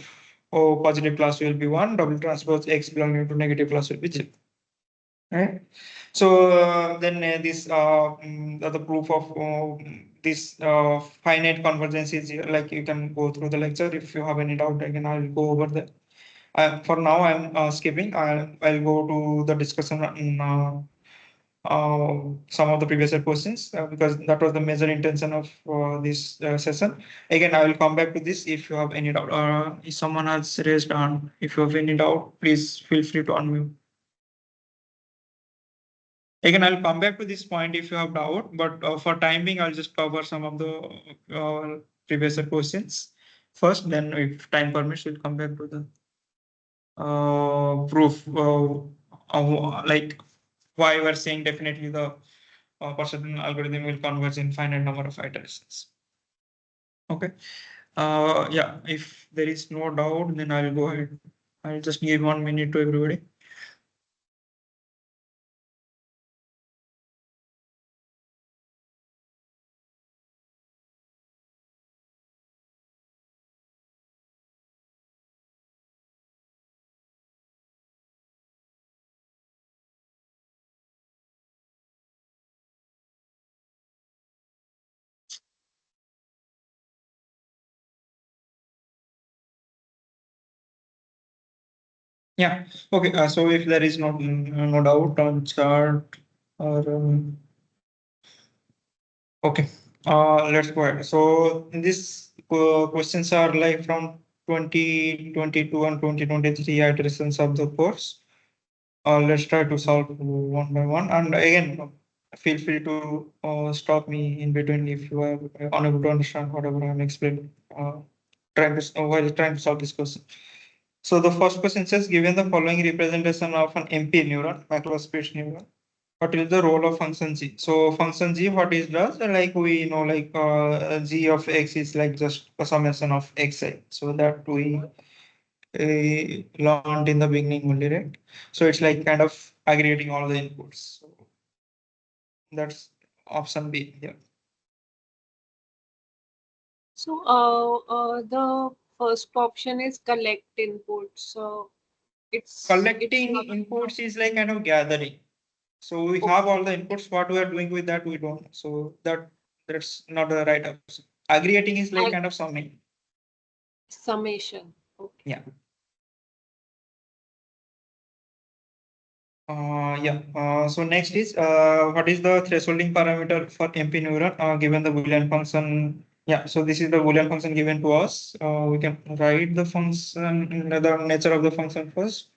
positive class will be 1, W transpose X belonging to negative class will be 0. Right. So then the proof of this finite convergence is here. Like you can go through the lecture if you have any doubt. Again, I'll go over that. For now, I'm skipping. I'll go to the discussion some of the previous questions because that was the major intention of this session. Again, I will come back to this if you have any doubt. If someone has raised hand, if you have any doubt, please feel free to unmute. Again, I'll come back to this point if you have doubt, but for time being, I'll just cover some of the previous questions first. Then, if time permits, we'll come back to the proof, like why we're saying definitely the perceptron algorithm will converge in finite number of iterations. Okay. Yeah. If there is no doubt, then I'll go ahead. I'll just give 1 minute to everybody. Yeah. Okay. So if there is no doubt on chart or okay, let's go ahead. So in this questions are like from 2022 and 2023 iterations of the course. Let's try to solve one by one. And again, feel free to stop me in between if you are unable to understand whatever I'm explaining. While trying to solve this question. So the first question says, given the following representation of an MP neuron, macrospace neuron, what is the role of function g? So function g, what it does, like we know, like g of x is like just a summation of xi. So that we learned in the beginning only, right? So it's like kind of aggregating all the inputs. So that's option B here. So, the first option is collect inputs. So, it's Collecting not inputs is like kind of gathering. So we okay. have all the inputs. What we are doing with that, we don't. So that's not the right option. Aggregating is like And kind of summing. summation. Okay. Yeah. Yeah. So next is what is the thresholding parameter for MP neuron given the Boolean function? Yeah. So this is the Boolean function given to us. We can write the function, the nature of the function first.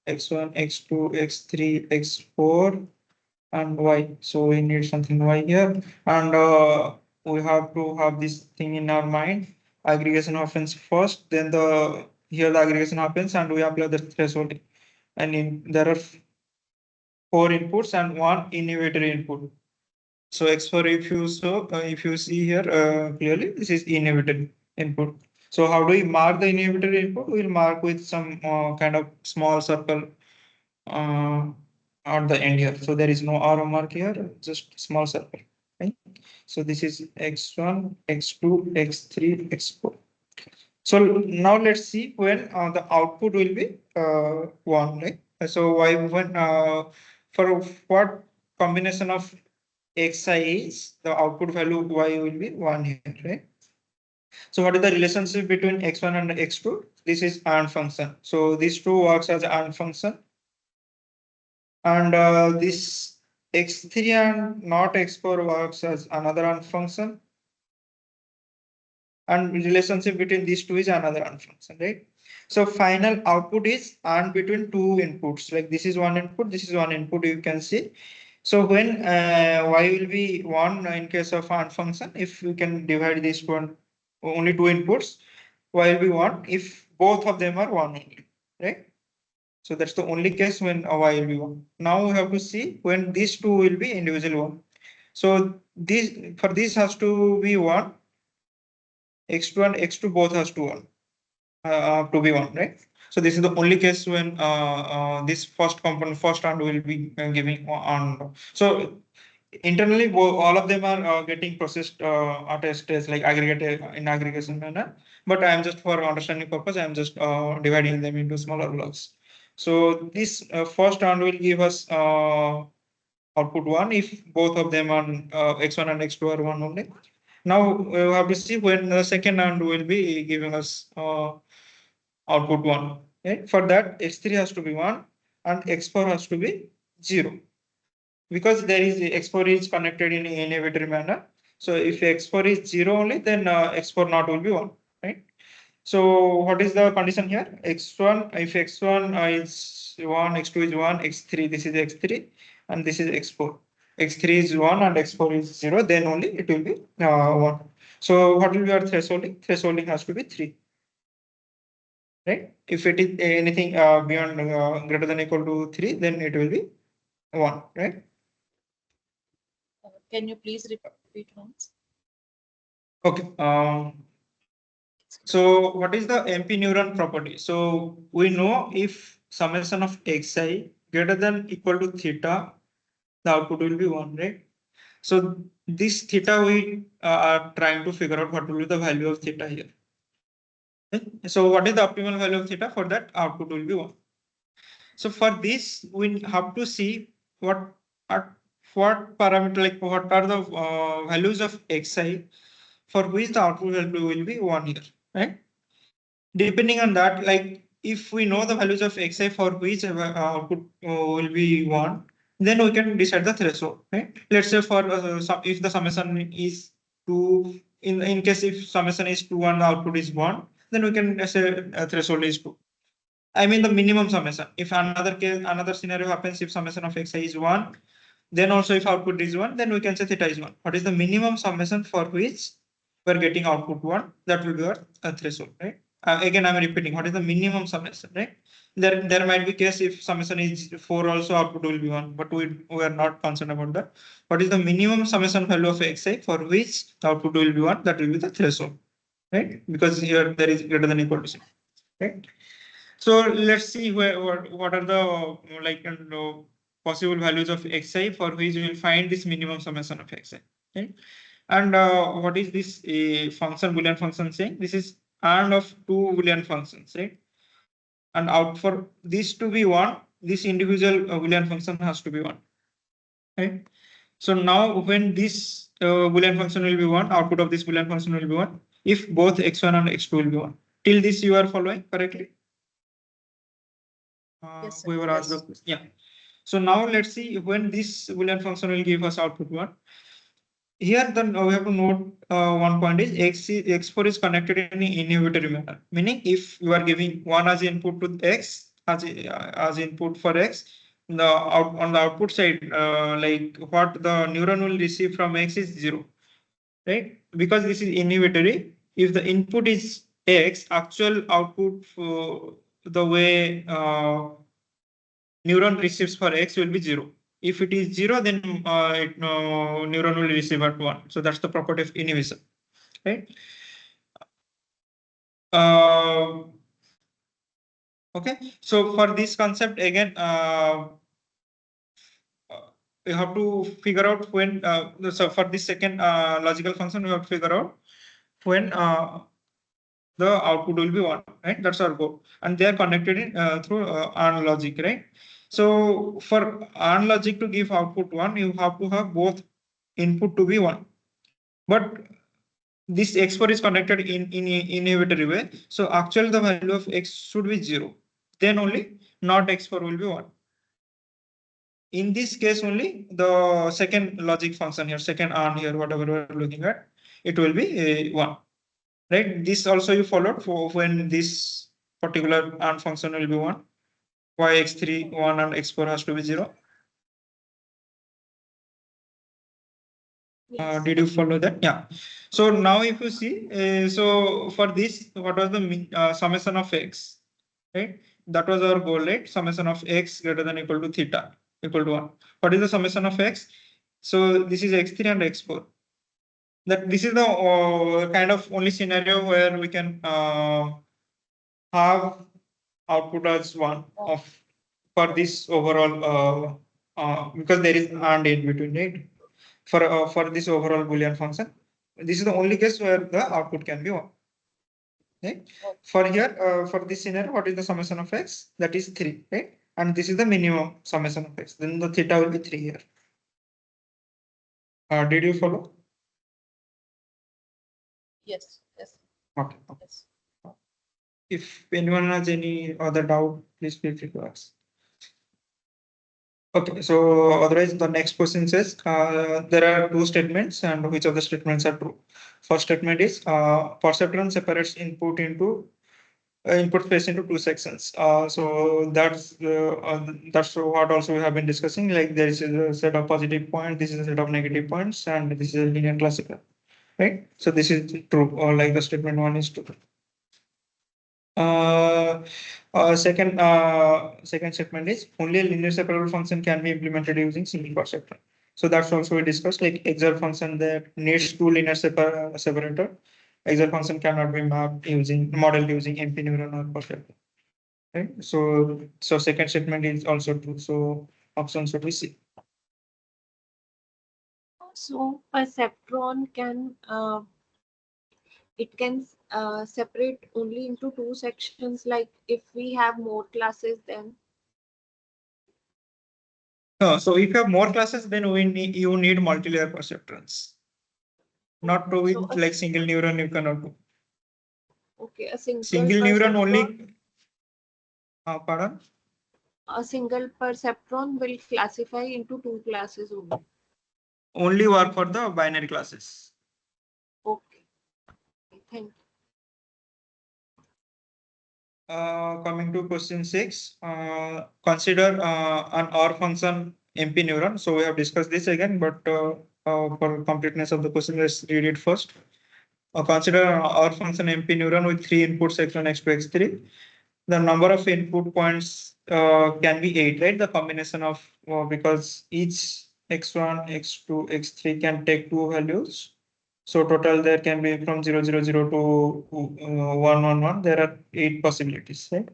X1, X2, X3, X4, and Y. So we need something Y here, and we have to have this thing in our mind. Aggregation happens first, then here the aggregation happens, and we apply the thresholding. And there are four inputs and one inhibitory input. So X4, if you see here clearly, this is inhibitory input. So how do we mark the inhibitory input? We'll mark with some kind of small circle uh, at the end here. So there is no arrow mark here, just small circle. Right? So this is X1, X2, X3, X4. So now let's see when the output will be 1, right? So why when for what combination of xi is the output value y will be 1 here, right? So what is the relationship between x1 and x2? This is AND function. So these two works as AND function, and this x3 and not x4 works as another AND function. and relationship between these two is another AND function, right? So final output is AND between two inputs. Like this is one input, this is one input. You can see. So when y will be 1 in case of AND function, if we can divide this one only two inputs, y will be 1 if both of them are 1 only, right? So that's the only case when y will be 1. Now we have to see when these two will be individual 1. So this for this has to be 1, x2 and x2 both has to be 1, right? So this is the only case when this first component, first AND will be giving on. So internally, all of them are getting processed at a stage like aggregate in aggregation manner. But I am just for understanding purpose, I am just dividing them into smaller blocks. So this first AND will give us output 1 if both of them are x1 and x2 are 1 only. Now we have to see when the second AND will be giving us output 1. Okay? For that, x3 has to be 1 and x4 has to be 0 because there is x4 is connected in inhibitory manner. So if x4 is 0 only, then x4 not will be 1, right? So what is the condition here? X1, if x1 is 1, x2 is 1, x3, this is x3, and this is x4. X3 is 1 and x4 is 0, then only it will be 1. So what will be our thresholding? Thresholding has to be 3, right? If it is anything beyond greater than equal to 3, then it will be 1, right? Can you please repeat once? Okay. So what is the MP neuron property? So we know if summation of xi greater than equal to theta, the output will be 1, right? So this theta we are trying to figure out what will be the value of theta here. Okay? So what is the optimal value of theta? For that output will be 1. So for this we have to see what are what parameter, like what are the values of xi for which the output value will be 1 here, right? Depending on that, like if we know the values of xi for which output will be 1, then we can decide the threshold, right? Let's say for if the summation is 2, in case if summation is 2 and the output is 1, then we can say threshold is 2. I mean the minimum summation. If another case, another scenario happens, if summation of xi is 1, then also if output is 1, then we can say theta is 1. What is the minimum summation for which we are getting output 1? That will be our threshold, right? Again, I'm repeating, what is the minimum summation, right? There might be case if summation is 4 also output will be 1, but we are not concerned about that. What is the minimum summation value of xi for which the output will be 1? That will be the threshold, right? Because here there is greater than equal to 0, right? So let's see what are the like possible values of xi for which we will find this minimum summation of xi. Okay? And what is this function, Boolean function saying? This is AND of two Boolean functions, right? And out for this to be 1, this individual Boolean function has to be 1. Right? So now when this Boolean function will be 1, output of this Boolean function will be 1 if both x1 and x2 will be 1. Till this you are following correctly? Yes, sir. Whoever asked the Yes. question. Yeah. So now let's see when this Boolean function will give us output 1. Here then we have to note one point is x4 is connected in an inhibitory manner. Meaning if you are giving 1 as input to x as input for x, the on the output side, like what the neuron will receive from x is 0, right? Because this is inhibitory. If the input is x, actual output for the way neuron receives for x will be 0. If it is 0, then neuron will receive at 1. So that's the property of inhibition, right? Uh, okay. So for this concept again, we have to figure out when. So for this second logical function, we have to figure out when the output will be 1, right? That's our goal, and they are connected in through AND logic, right? So for AND logic to give output 1, you have to have both input to be 1, but this x4 is connected in inhibitory way, so actually the value of x should be 0, then only not x4 will be 1. In this case only the second logic function here, second AND here, whatever we're looking at, it will be 1. right? This also you followed for when this particular and function will be 1, y x3 1 and x4 has to be 0. Yes. Did you follow that? Yeah. So now if you see, so for this, what was the summation of x, right? That was our goal, right? Summation of x greater than equal to theta equal to 1. What is the summation of x? So this is x3 and x4. That this is the kind of only scenario where we can have output as 1 of for this overall because there is and in between, right? For this overall Boolean function. This is the only case where the output can be 1. Right? For here, for this scenario, what is the summation of x? That is 3, right? And this is the minimum summation of x. Then the theta will be 3 here. Did you follow? Yes, yes, Okay. yes. If anyone has any other doubt, please feel free to ask. Okay, so otherwise the next question says there are two statements and which of the statements are true. First statement is perceptron separates input space into two sections. So that's what also we have been discussing. Like there is a set of positive points, this is a set of negative points, and this is a linear classical, right? So this is true, or like the statement 1 is true. Second statement is only a linear separable function can be implemented using single perceptron. So that's also we discussed, like exert function that needs two linear separator. Exert function cannot be mapped using modeled using MP neuron or perceptron. Right? So second statement is also true. So option should be C. So perceptron can it can separate only into two sections. Like if we have more classes, then No, so if you have more classes, then you need multi-layer perceptrons. Not to so with like single neuron you cannot do. okay, a single Single neuron perceptron, only. Pardon? a single perceptron will classify into two classes only. Only work for the binary classes. Okay, thank you. Coming to question 6, consider an OR function MP neuron. So we have discussed this again, but for completeness of the question, let's read it first. Consider an OR function MP neuron with three inputs x1, x2, x3. The number of input points can be 8, right? The combination of because each x1, x2, x3 can take two values. So total there can be from 0, 0, 0 to 1, 1, 1. There are 8 possibilities, right?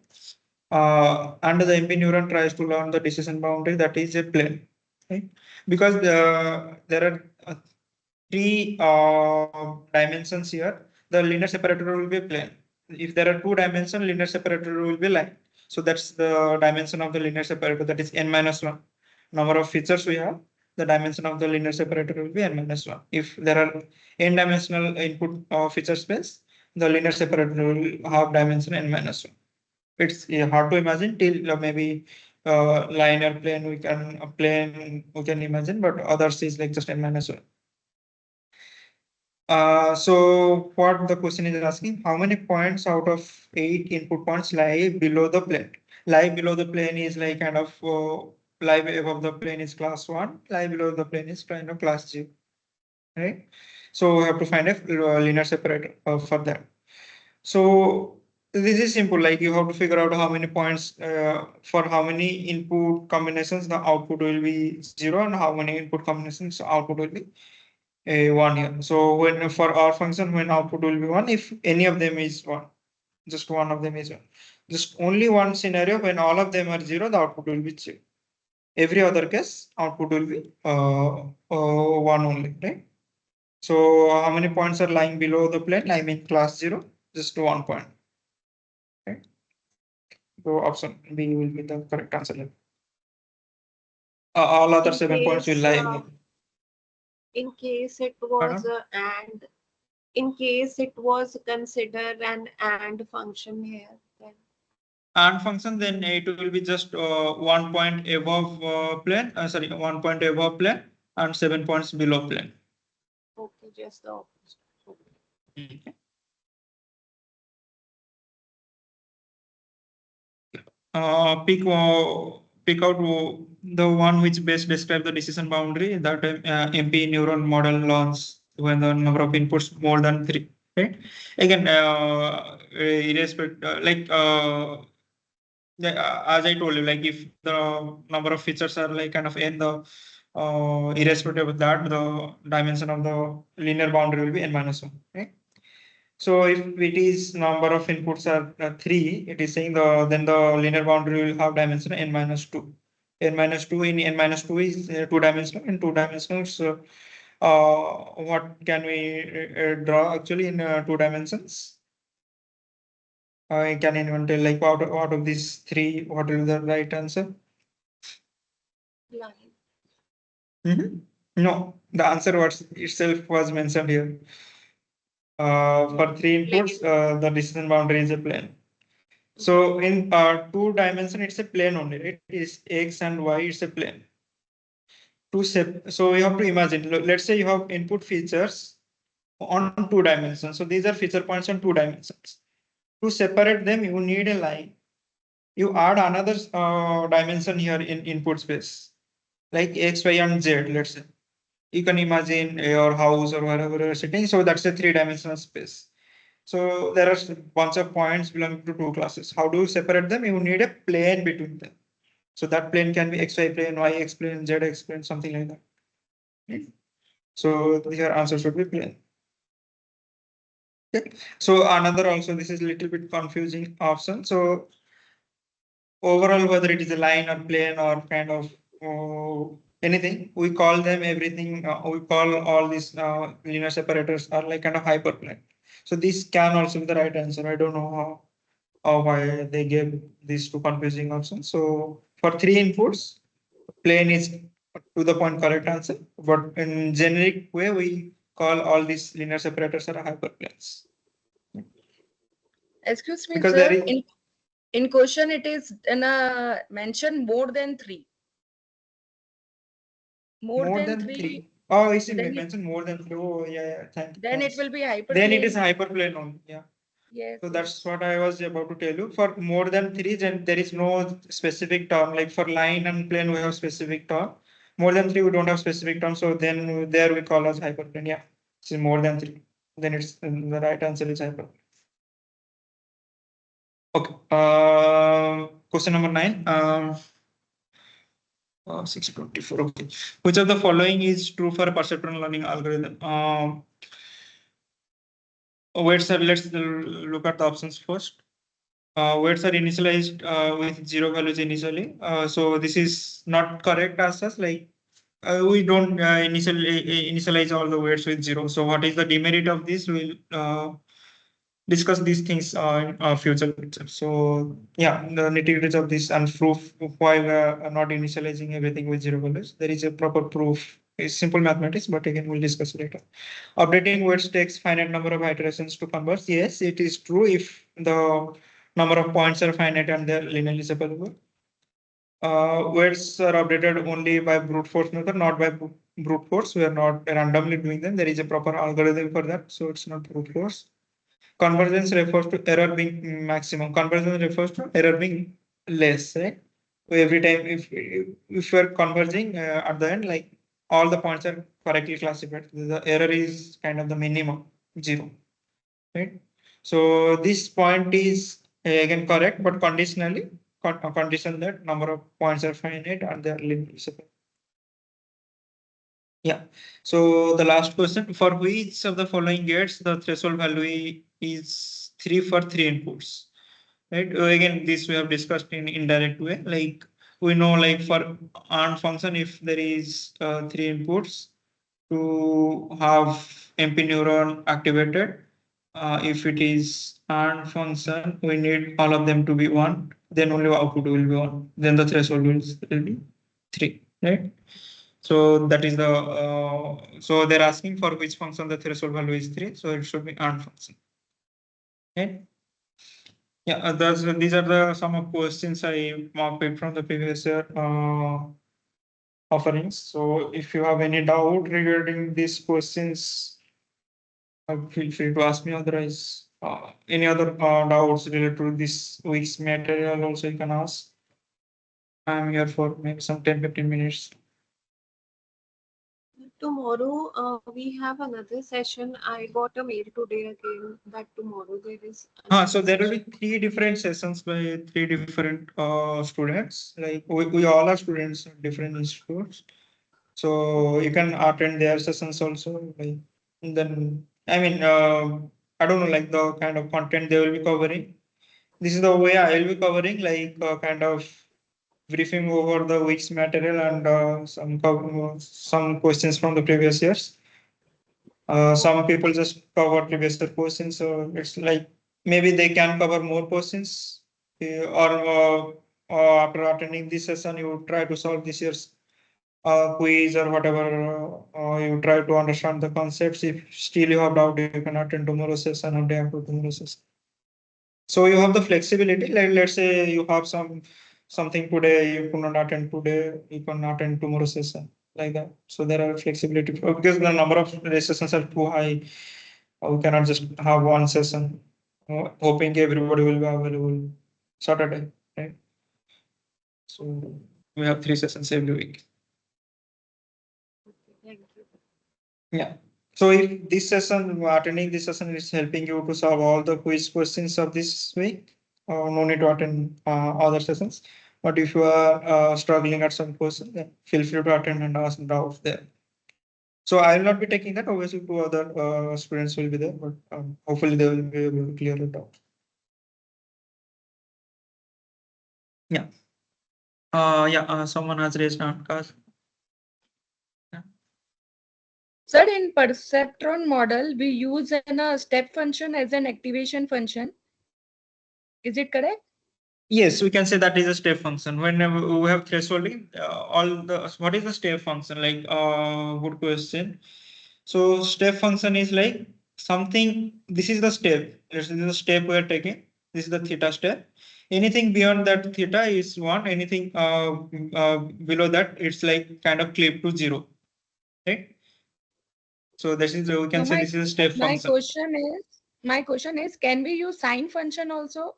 And the MP neuron tries to learn the decision boundary that is a plane, right? Because there are three dimensions here. The linear separator will be plane. If there are two dimension, linear separator will be line. So that's the dimension of the linear separator, that is n minus 1. Number of features we have, the dimension of the linear separator will be n minus 1. If there are n dimensional input feature space, the linear separator will have dimension n minus 1. It's hard to imagine till maybe linear plane we can imagine, but others is like just n minus 1. So what the question is asking, how many points out of 8 input points lie below the plane? Lie below the plane is like kind of lie above the plane is class 1, lie below the plane is kind of class 0, right? So we have to find a linear separator for that. So this is simple, like you have to figure out how many points for how many input combinations the output will be 0 and how many input combinations the output will be a 1 here. So when for our function, when output will be 1, if any of them is 1, just one of them is 1. Just only one scenario when all of them are 0, the output will be 0. Every other case, output will be 1 only, right? So how many points are lying below the plane? I mean class 0, just 1 point. Right? So option B will be the correct answer here. All other In 7 points will case lie in. in case it was Pardon? and in case it was consider an and function here, then And function, then it will be just 1 point above plane, sorry, 1 point above plane and 7 points below plane. okay, just the opposite. Okay. Okay. pick out the one which best describe the decision boundary that MP neural model learns when the number of inputs more than three. Right? Again, irrespective, as I told you, like if the number of features are like kind of n, the irrespective of that, the dimension of the linear boundary will be n minus one. Right? So if it is number of inputs are three, it is saying then the linear boundary will have dimension n minus two. N minus two in n minus two is two dimensional. In two dimensional, so what can we draw actually in two dimensions? Can anyone tell like out of these three, what will be the right answer? Line. No, the answer was itself was mentioned here. For three inputs, the decision boundary is a plane. So in two dimension, it's a plane only, right? It's x and y, it's a plane. So you have to imagine, let's say you have input features on two dimensions. So these are feature points on two dimensions. To separate them, you need a line. You add another dimension here in input space, like x, y, and z, let's say. You can imagine your house or wherever you're sitting. So that's a three-dimensional space. So there are a bunch of points belonging to two classes. How do you separate them? You need a plane between them. So that plane can be xy plane, yx plane, zx plane, something like that. Right? So your answer should be plane. Okay. So another also, this is a little bit confusing option. So overall, whether it is a line or plane or kind of anything, we call them everything. We call all these linear separators are like kind of hyperplane. So this can also be the right answer. I don't know how or why they gave these two confusing options. So for three inputs, plane is to the point correct answer, but in generic way, we call all these linear separators are hyperplanes. Excuse me, Because sir. there is In question, it is in a mention more than three. More more than than three. three. Oh, I see. Then Mentioned more than three. Oh, yeah, yeah. then it Thanks. will be Then it is hyperplane. hyperplane only. Yeah. Yes. So that's Yes. what I was about to tell you. For more than three, then there is no specific term. Like for line and plane, we have specific term. More than three, we don't have specific term. So then there we call as hyperplane. Yeah. So more than three. Then it's the right answer is hyperplane. Okay. Question number 9. 624. Okay. Which of the following is true for perceptron learning algorithm? Wait, sir. Let's look at the options first. Weights are initialized with zero values initially. So this is not correct as such. Like we don't initialize all the weights with zero. So what is the demerit of this? We'll discuss these things in future lectures. So yeah, the nitty-gritty of this and proof why we are not initializing everything with zero values. There is a proper proof. It's simple mathematics, but again we'll discuss later. Updating weights takes finite number of iterations to converge. Yes, it is true if the number of points are finite and they're linearly separable. Weights are updated only by brute force method, not by brute force. We are not randomly doing them. There is a proper algorithm for that, so it's not brute force. Convergence refers to error being maximum. Convergence refers to error being less, right? So every time if you're converging at the end, like all the points are correctly classified, the error is kind of the minimum, zero, right? So this point is again correct, but conditionally, condition that number of points are finite and they are linearly separate. Yeah. So the last question, for which of the following gates the threshold value is 3 for 3 inputs? Right. Again, this we have discussed in indirect way. Like we know, like for AND function, if there is three inputs to have MP neuron activated, if it is AND function, we need all of them to be one. Then only output will be one. Then the threshold will be 3. Right. So that is the so they're asking for which function the threshold value is 3. So it should be AND function. Okay. Yeah, these are the some of questions I picked from the previous year offerings. So if you have any doubt regarding these questions, feel free to ask me. Otherwise, Any other doubts related to this week's material also you can ask. I'm here for maybe some 10-15 minutes. Tomorrow, we have another session. I got a mail today again that tomorrow there is So another there will session. be three different sessions by three different students. Like we all are students at different institutes. So you can attend their sessions also. Like then I mean I don't know like the kind of content they will be covering. This is the way I will be covering like kind of briefing over the week's material and some questions from the previous years. Some people just cover previous year questions, so it's like maybe they can cover more questions, or after attending this session, you try to solve this year's quiz or whatever. You try to understand the concepts. If still you have doubt, you can attend tomorrow's session or day after tomorrow's session. So you have the flexibility. Like let's say you have something today, you could not attend today, you can attend tomorrow's session like that. So there are flexibility because the number of sessions are too high. We cannot just have one session, hoping everybody will be available Saturday, right? So we have three sessions every week. Thank you. Yeah. So if this session, attending this session is helping you to solve all the quiz questions of this week, no need to attend other sessions. But if you are struggling at some question, then feel free to attend and ask doubts there. So I will not be taking that. Obviously, two other students will be there, but hopefully they will be able to clear it out. Yeah. Someone has raised hand. Yeah. Sir, in Perceptron model, we use a step function as an activation function. Is it correct? Yes, we can say that is a step function. Whenever we have thresholding, all the what is the step function? Like, good question. So step function is like something. This is the step. This is the step we are taking. This is the theta step. Anything beyond that theta is one. Anything below that, it's like kind of clip to zero, right? So this is we So can say this is a step my function. question is, can we use sine function also?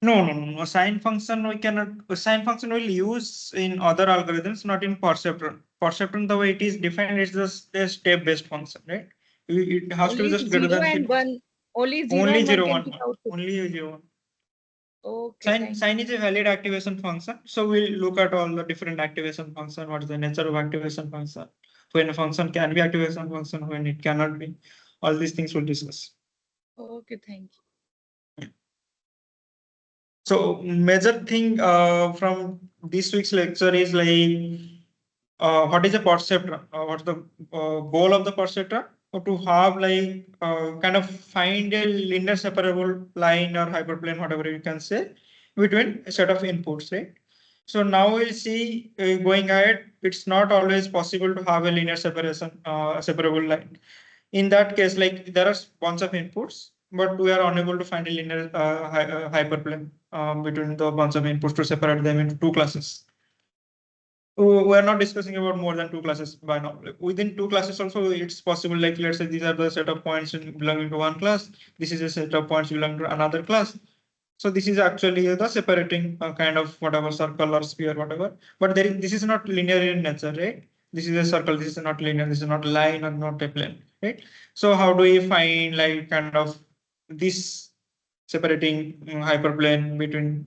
No. A sine function we cannot. A sine function will use in other algorithms, not in perceptron. Perceptron, the way it is defined, is just a step-based function, right? It has to be Only just greater zero than and theta. one. Only zero Only and one zero can one be one. output. Only 0 1. Okay, Sine thank you. sine is a valid activation function. So we'll look at all the different activation function. What is the nature of activation function? When a function can be activation function, when it cannot be. All these things we'll discuss. Okay, thank you. So major thing from this week's lecture is like what is a perceptron? What's the goal of the perceptron? Or to have like kind of find a linear separable line or hyperplane, whatever you can say, between a set of inputs, right? So now we'll see going ahead, it's not always possible to have a linear separable line. In that case, like there are bunch of inputs, but we are unable to find a linear hyperplane between the bunch of inputs to separate them into two classes. We are not discussing about more than two classes by now. Like, within two classes also, it's possible. Like let's say these are the set of points belonging to one class. This is a set of points belonging to another class. So this is actually the separating kind of whatever circle or sphere, whatever. But this is not linear in nature, right? This is a circle. This is not linear. This is not a line or not a plane, right? So how do we find like kind of this separating hyperplane between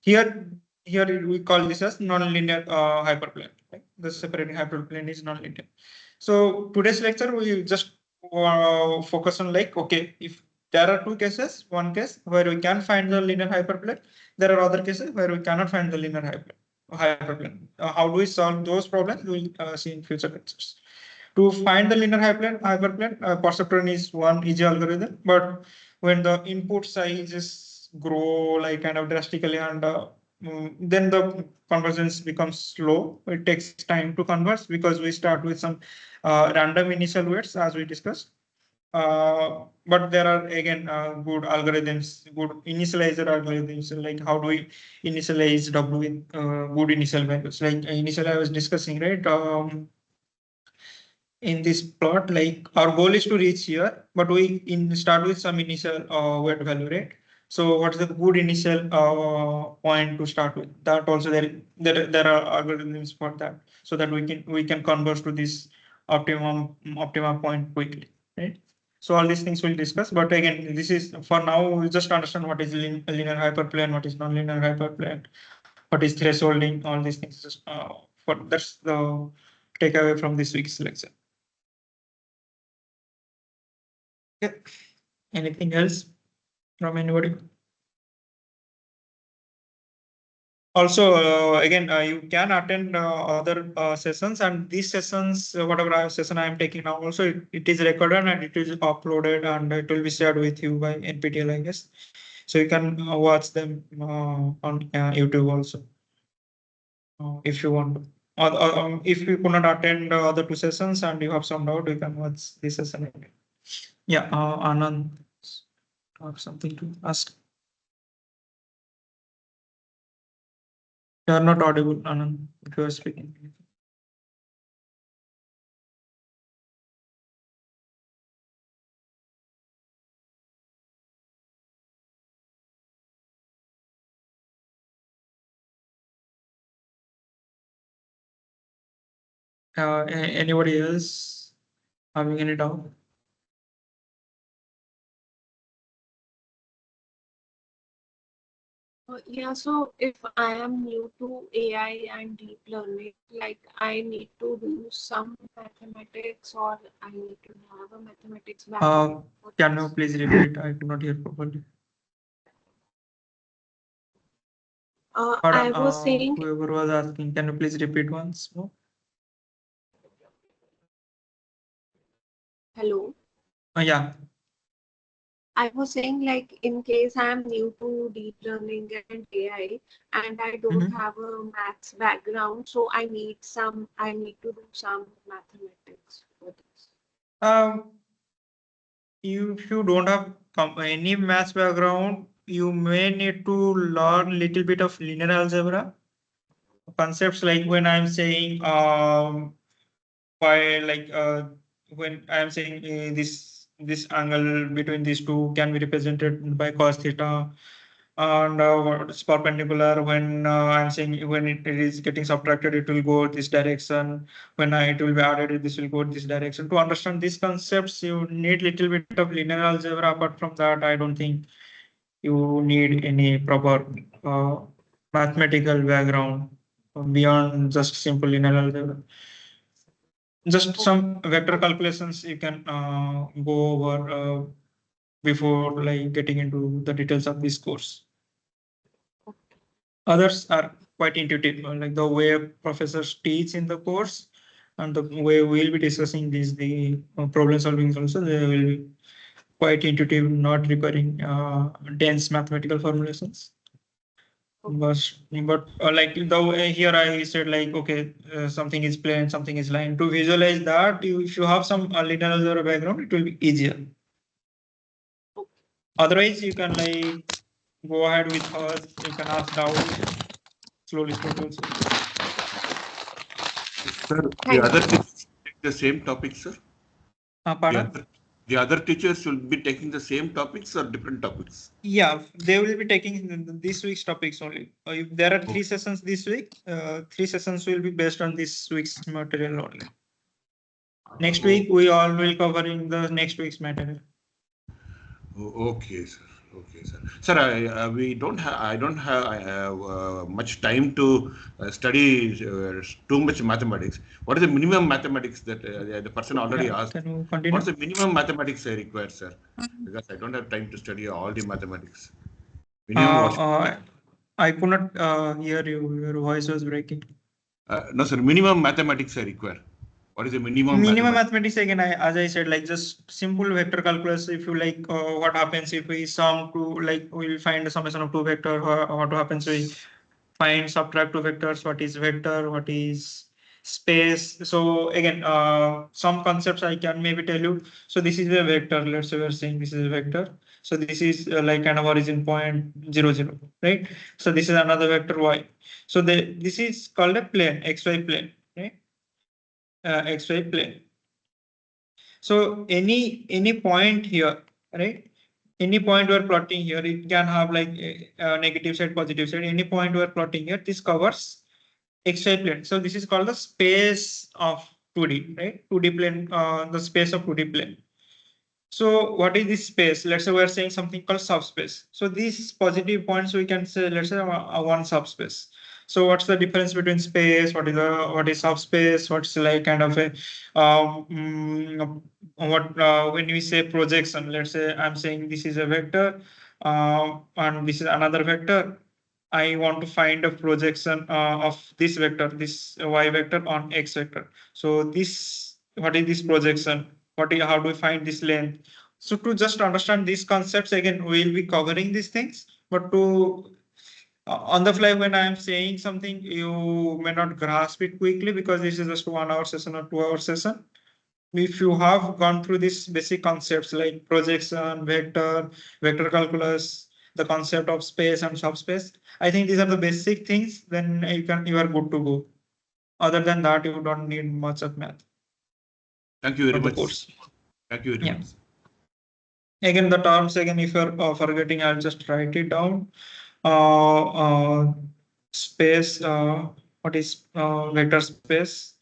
here? Here we call this as non-linear hyperplane. Right? The separating hyperplane is non-linear. So today's lecture we just focus on like okay, if there are two cases, one case where we can find the linear hyperplane, there are other cases where we cannot find the linear hyperplane. How do we solve those problems? We'll see in future lectures. To find the linear hyperplane, perceptron is one easy algorithm, but when the input sizes grow like kind of drastically and then the convergence becomes slow. It takes time to converge because we start with some random initial weights as we discussed. But there are again good algorithms, good initializer algorithms. Like how do we initialize W with good initial values? Like initially I was discussing, right? in this plot, like our goal is to reach here, but we start with some initial weight value, right? So what's the good initial point to start with? That also there are algorithms for that, so that we can converge to this optimum point quickly, right? So all these things we'll discuss, but again, this is for now. We just understand what is linear hyperplane, what is non-linear hyperplane, what is thresholding, all these things. Just for that's the takeaway from this week's lecture. Yeah. Anything else from anybody? Also, again, you can attend other sessions, and these sessions, whatever session I am taking now, also it is recorded and it is uploaded and it will be shared with you by NPTEL, I guess. So you can watch them on YouTube also if you want to. If you could not attend other two sessions and you have some doubt, you can watch this session again. Yeah, Anand, have something to ask. You are not audible, Anand, if you are speaking. Anybody else having any doubt? Yeah, so if I am new to AI and deep learning, like I need to do some mathematics or I need to have a mathematics background for Can you this. please repeat? I could not hear properly. I Pardon, was saying, whoever was asking, can you please repeat once more? hello. Yeah. I was saying like in case I am new to deep learning and AI and I don't Mhm. have a maths background, so I need to do some mathematics for this. Um, if you don't have any maths background, you may need to learn little bit of linear algebra concepts, like when I'm saying by like when I'm saying this angle between these two can be represented by cos theta, and it's perpendicular. When I'm saying when it is getting subtracted, it will go this direction. When it will be added, this will go this direction. To understand these concepts, you need little bit of linear algebra. Apart from that, I don't think you need any proper uh, mathematical background beyond just simple linear algebra. Just some vector calculations you can go over before like getting into the details of this course. Others are quite intuitive, like the way professors teach in the course and the way we'll be discussing this, the problem solving also, they will be quite intuitive, not requiring dense mathematical formulations. But like the way here I said, like okay, something is plane, something is line. To visualize that, if you have some linear algebra background, it will be easier. Otherwise, you can like go ahead with us. You can ask doubts slowly, slowly also. Sir, the Thank other you. teachers take the same topic, sir? The Pardon? other, the other teachers will be taking the same topics or different topics? Yeah, they will be taking this week's topics only. If there are Oh, 3 sessions this week, 3 sessions will be based on this week's material only. Next oh, week, we all will cover in the next week's material. okay, sir. Okay, sir. Sir, we don't have. I don't have much time to study too much mathematics. What is the minimum mathematics that the person already Yeah, asked? can you What's continue? the minimum mathematics I require, sir? Because I don't have time to study all the mathematics. Minimum Uh, what? uh, I could not hear you. Your voice was breaking. No, sir. Minimum mathematics I require. What is the minimum Minimum mathematics? mathematics again, as I said, like just simple vector calculus. If you like, what happens if we sum two, like we will find the summation of two vector. What happens we find subtract two vectors? What is vector? What is space? So again, some concepts I can maybe tell you. So this is a vector. Let's say we're saying this is a vector. So this is like kind of origin point 0, 0, right? So this is another vector y. So this is called a plane, xy plane, right? XY plane. So any point here, right? Any point we're plotting here, it can have like a negative side, positive side. Any point we're plotting here, this covers XY plane. So this is called the space of 2D, right? 2D plane, the space of 2D plane. So what is this space? Let's say we're saying something called subspace. So these positive points we can say, let's say one subspace. So what's the difference between space? What is subspace? What's like kind of a what when we say projection? Let's say I'm saying this is a vector, and this is another vector. I want to find a projection of this vector, this y vector on x vector. So this, what is this projection? How do we find this length? So to just understand these concepts again, we'll be covering these things. But to on the fly, when I am saying something, you may not grasp it quickly because this is just 1 hour session or 2 hour session. If you have gone through these basic concepts like projection, vector calculus, the concept of space and subspace, I think these are the basic things. Then you are good to go. Other than that, you don't need much of math Thank you very for the much. course. Thank you very Yeah. much. Again, the terms again, if you're forgetting, I'll just write it down. Uh, Space. What is vector space?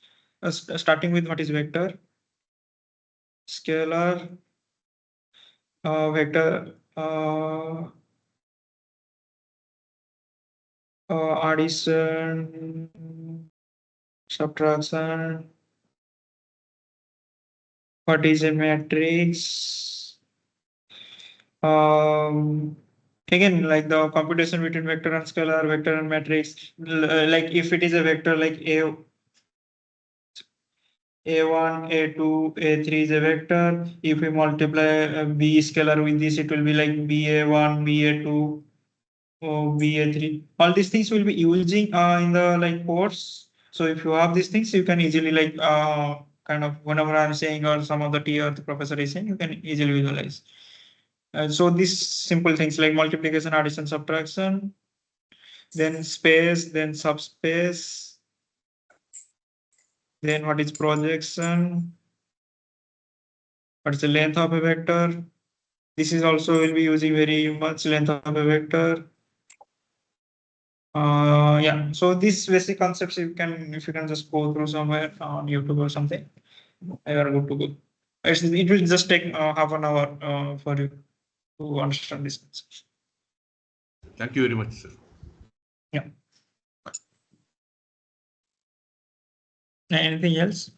Starting with what is vector? Scalar. Vector. Addition, subtraction. What is a matrix? Um, Again, like the computation between vector and scalar, vector and matrix. Like if it is a vector like A1, A2, A3 is a vector. If we multiply B scalar with this, it will be like BA1, BA2, or BA3. All these things will be using in the like course. So if you have these things, you can easily like kind of whenever I'm saying or some of the tea or the professor is saying, you can easily visualize. So these simple things like multiplication, addition, subtraction, then space, then subspace, then what is projection, what is the length of a vector. This is also will be using very much length of a vector. Yeah, so these basic concepts you can, if you can just go through somewhere on YouTube or something, you are good to go. It will just take half an hour for you to understand this concept. Thank you very much, sir. Yeah. Anything else?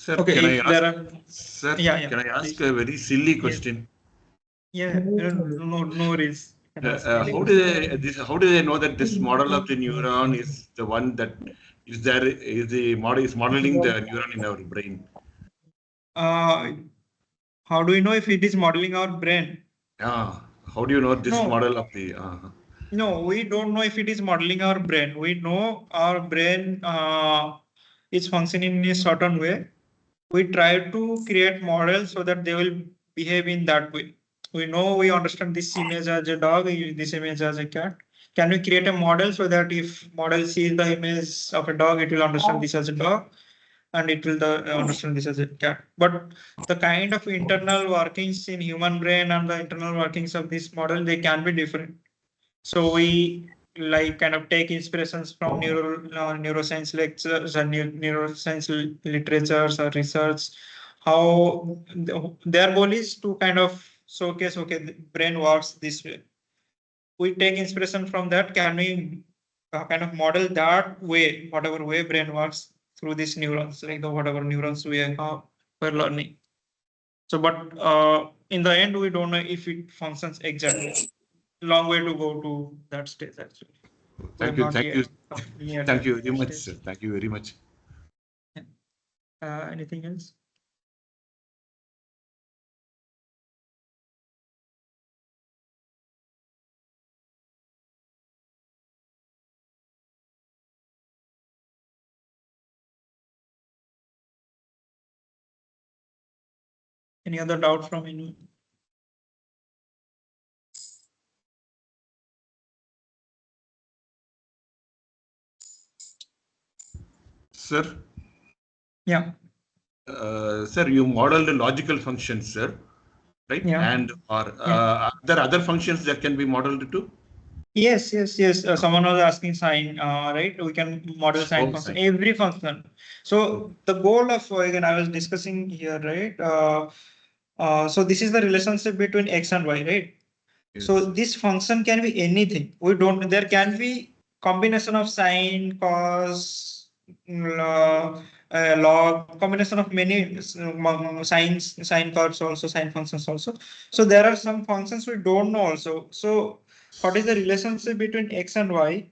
Sir, Okay, can I if ask, there are, sir, yeah, can I ask please. a very silly Yeah, question? yeah, no worries. You can ask any How do question. they how do they know that this model of the neuron is the one that is there is the model is modeling the neuron in our brain? Uh, how do we know if it is modeling our brain? Yeah. How do you know this No, model of the? no, we don't know if it is modeling our brain. We know our brain is functioning in a certain way. We try to create models so that they will behave in that way. We know, we understand this image as a dog, this image as a cat. Can we create a model so that if model sees the image of a dog, it will understand this as a dog, and it will understand this as a cat. But the kind of internal workings in human brain and the internal workings of this model, they can be different. So we like kind of take inspirations from neuroscience lectures and neuroscience literatures or research. How their goal is to kind of showcase, okay, the brain works this way. We take inspiration from that. Can we kind of model that way, whatever way brain works through these neurons, like the whatever neurons we're learning. So, but in the end, we don't know if it functions exactly. Long way to go to that stage actually. We're Thank you, not thank yet you, near thank that you very much, stage. sir. Thank you very much. Anything else? Any other doubt from anyone? Sir, Yeah. Sir, you modeled logical functions, sir, right? Yeah. And Yeah. are there other functions that can be modeled too? Yes, yes, yes. Someone was asking sign, right? We can model sign Oh, function, sign. every function. So the goal of, again, I was discussing here, right? So this is the relationship between x and y, right? So Yes. this function can be anything. There can be combination of sine, cos, log, combination of many sines, sine curves also, sine functions also. So there are some functions we don't know also. So what is the relationship between x and y?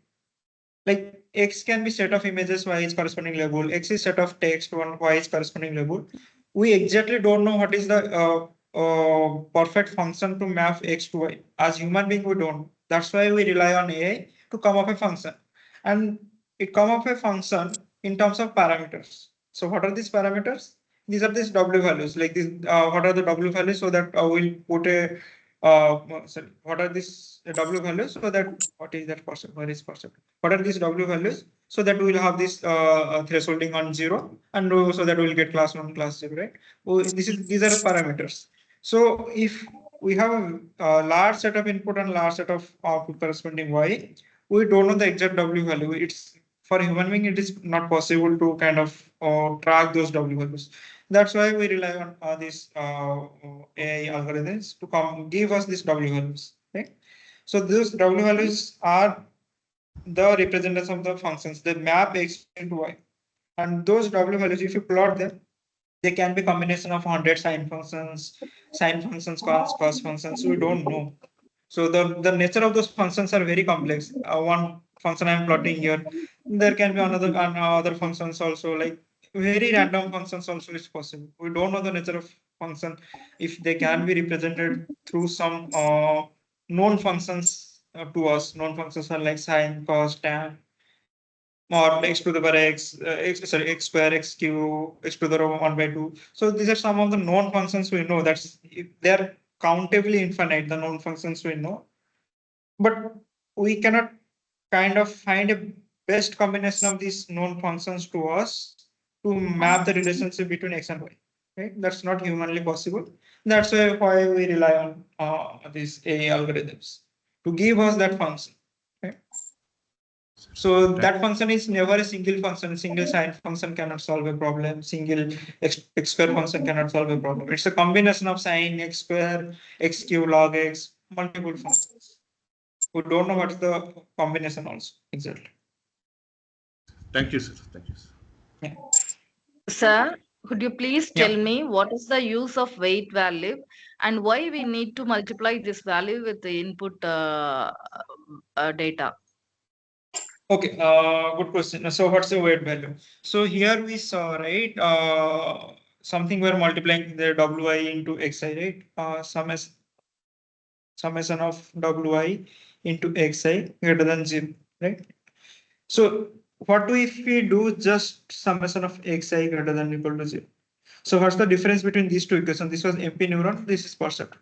Like x can be set of images, y is corresponding label, x is set of text, one y is corresponding label. We exactly don't know what is the perfect function to map x to y. As human being, we don't. That's why we rely on AI to come up a function, and it come up a function in terms of parameters. So what are these parameters? These are these w values. Like this, what are the w values? So that we'll put a sorry, what are these w values? So that what is that percent? Where is percent? What are these w values? So that we will have this thresholding on 0, and so that we will get class 1, class 0, right? These are parameters. So if we have a large set of input and large set of output corresponding y, we don't know the exact w value. It's for human being, it is not possible to kind of track those w values. That's why we rely on these AI algorithms to come give us these w values, right? So those w values are the representatives of the functions. They map x into y, and those w values, if you plot them, they can be combination of 100 sine functions, cos functions. We don't know. So the nature of those functions are very complex. One function I'm plotting here, there can be another functions also, like very random functions also is possible. We don't know the nature of function, if they can be represented through some known functions to us. Known functions are like sine, cos, tan, or x to the power x square, x cube, x to the power 1 by 2. So these are some of the known functions we know. That's if they're countably infinite, the known functions we know. But we cannot kind of find a best combination of these known functions to us to map the relationship between x and y. Right? That's not humanly possible. That's why we rely on these AI algorithms to give us that function. Right? So that function is never a single function. A single sine function cannot solve a problem. Single x square function cannot solve a problem. It's a combination of sine, x square, x cube, log x, multiple functions. We don't know what's the combination also exactly. Thank you, sir. Thank you, sir. Yeah. Sir, could you please Yeah. tell me what is the use of weight value and why we need to multiply this value with the input data? Okay, good question. So what's the weight value? So here we saw, right, something we're multiplying the wi into xi, right? Summation of wi into xi greater than 0, right? So what do if we do just summation of xi greater than or equal to 0? So what's the difference between these two equations? This was MP neuron, this is perceptron.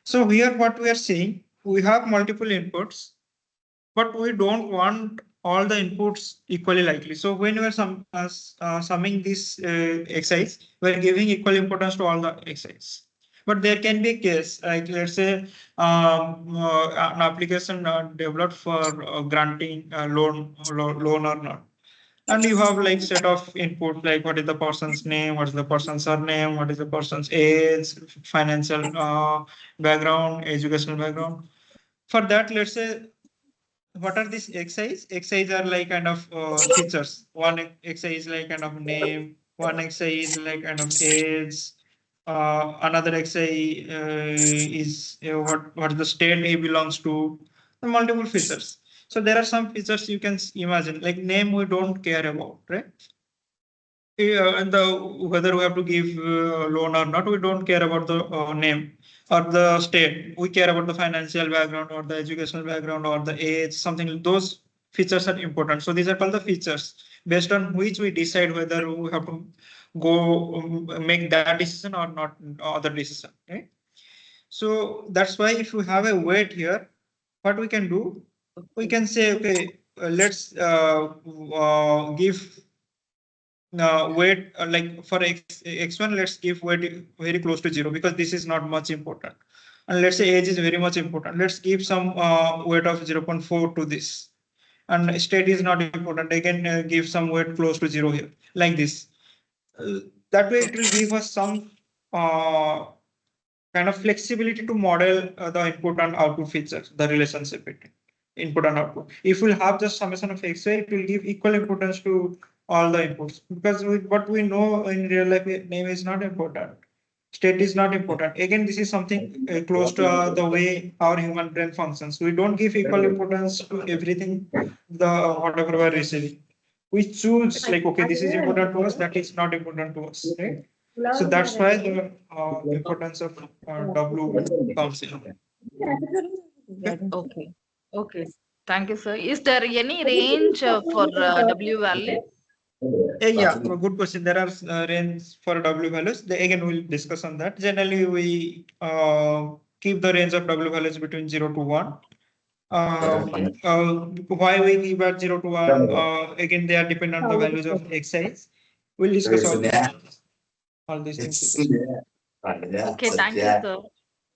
So here what we are seeing, we have multiple inputs, but we don't want all the inputs equally likely. So when we are summing this exercise, we are giving equal importance to all the exercise. But there can be a case, like let's say an application developed for granting a loan or not. And you have like set of input, like what is the person's name, what is the person's surname, what is the person's age, financial background, educational background. For that, let's say, what are these exercise? Exercise are like kind of features. One exercise is like kind of name, one exercise is like kind of age, another exercise is what the state he belongs to, and multiple features. So there are some features you can imagine, like name we don't care about, right? And the whether we have to give loan or not, we don't care about the name or the state. We care about the financial background or the educational background or the age, something. Those features are important. So these are called the features based on which we decide whether make that decision or not other decision, right? So that's why if you have a weight here, what we can do, we can say, okay, let's give weight like for x1, let's give weight very close to 0 because this is not much important. And let's say age is very much important. Let's give some weight of 0.4 to this. And state is not important. Again, give some weight close to 0 here, like this. That way, it will give us some kind of flexibility to model the input and output features, the relationship between input and output. If we have just summation of xi, it will give equal importance to all the inputs because what we know in real life, name is not important. State is not important. Again, this is something close to the way our human brain functions. We don't give equal importance to everything, the whatever we're receiving. We choose like, okay, this is important to us, that is not important to us, right? So that's why the importance of W comes in. Okay. Okay. Thank you, sir. Is there any range for W value? Yeah, good question. There are range for W values. Again, we'll discuss on that. Generally, we keep the range of W values between 0 to 1. Why we give at 0 to 1? Again, they are dependent on the values of xi. We'll discuss all these things. Okay, thank you, sir.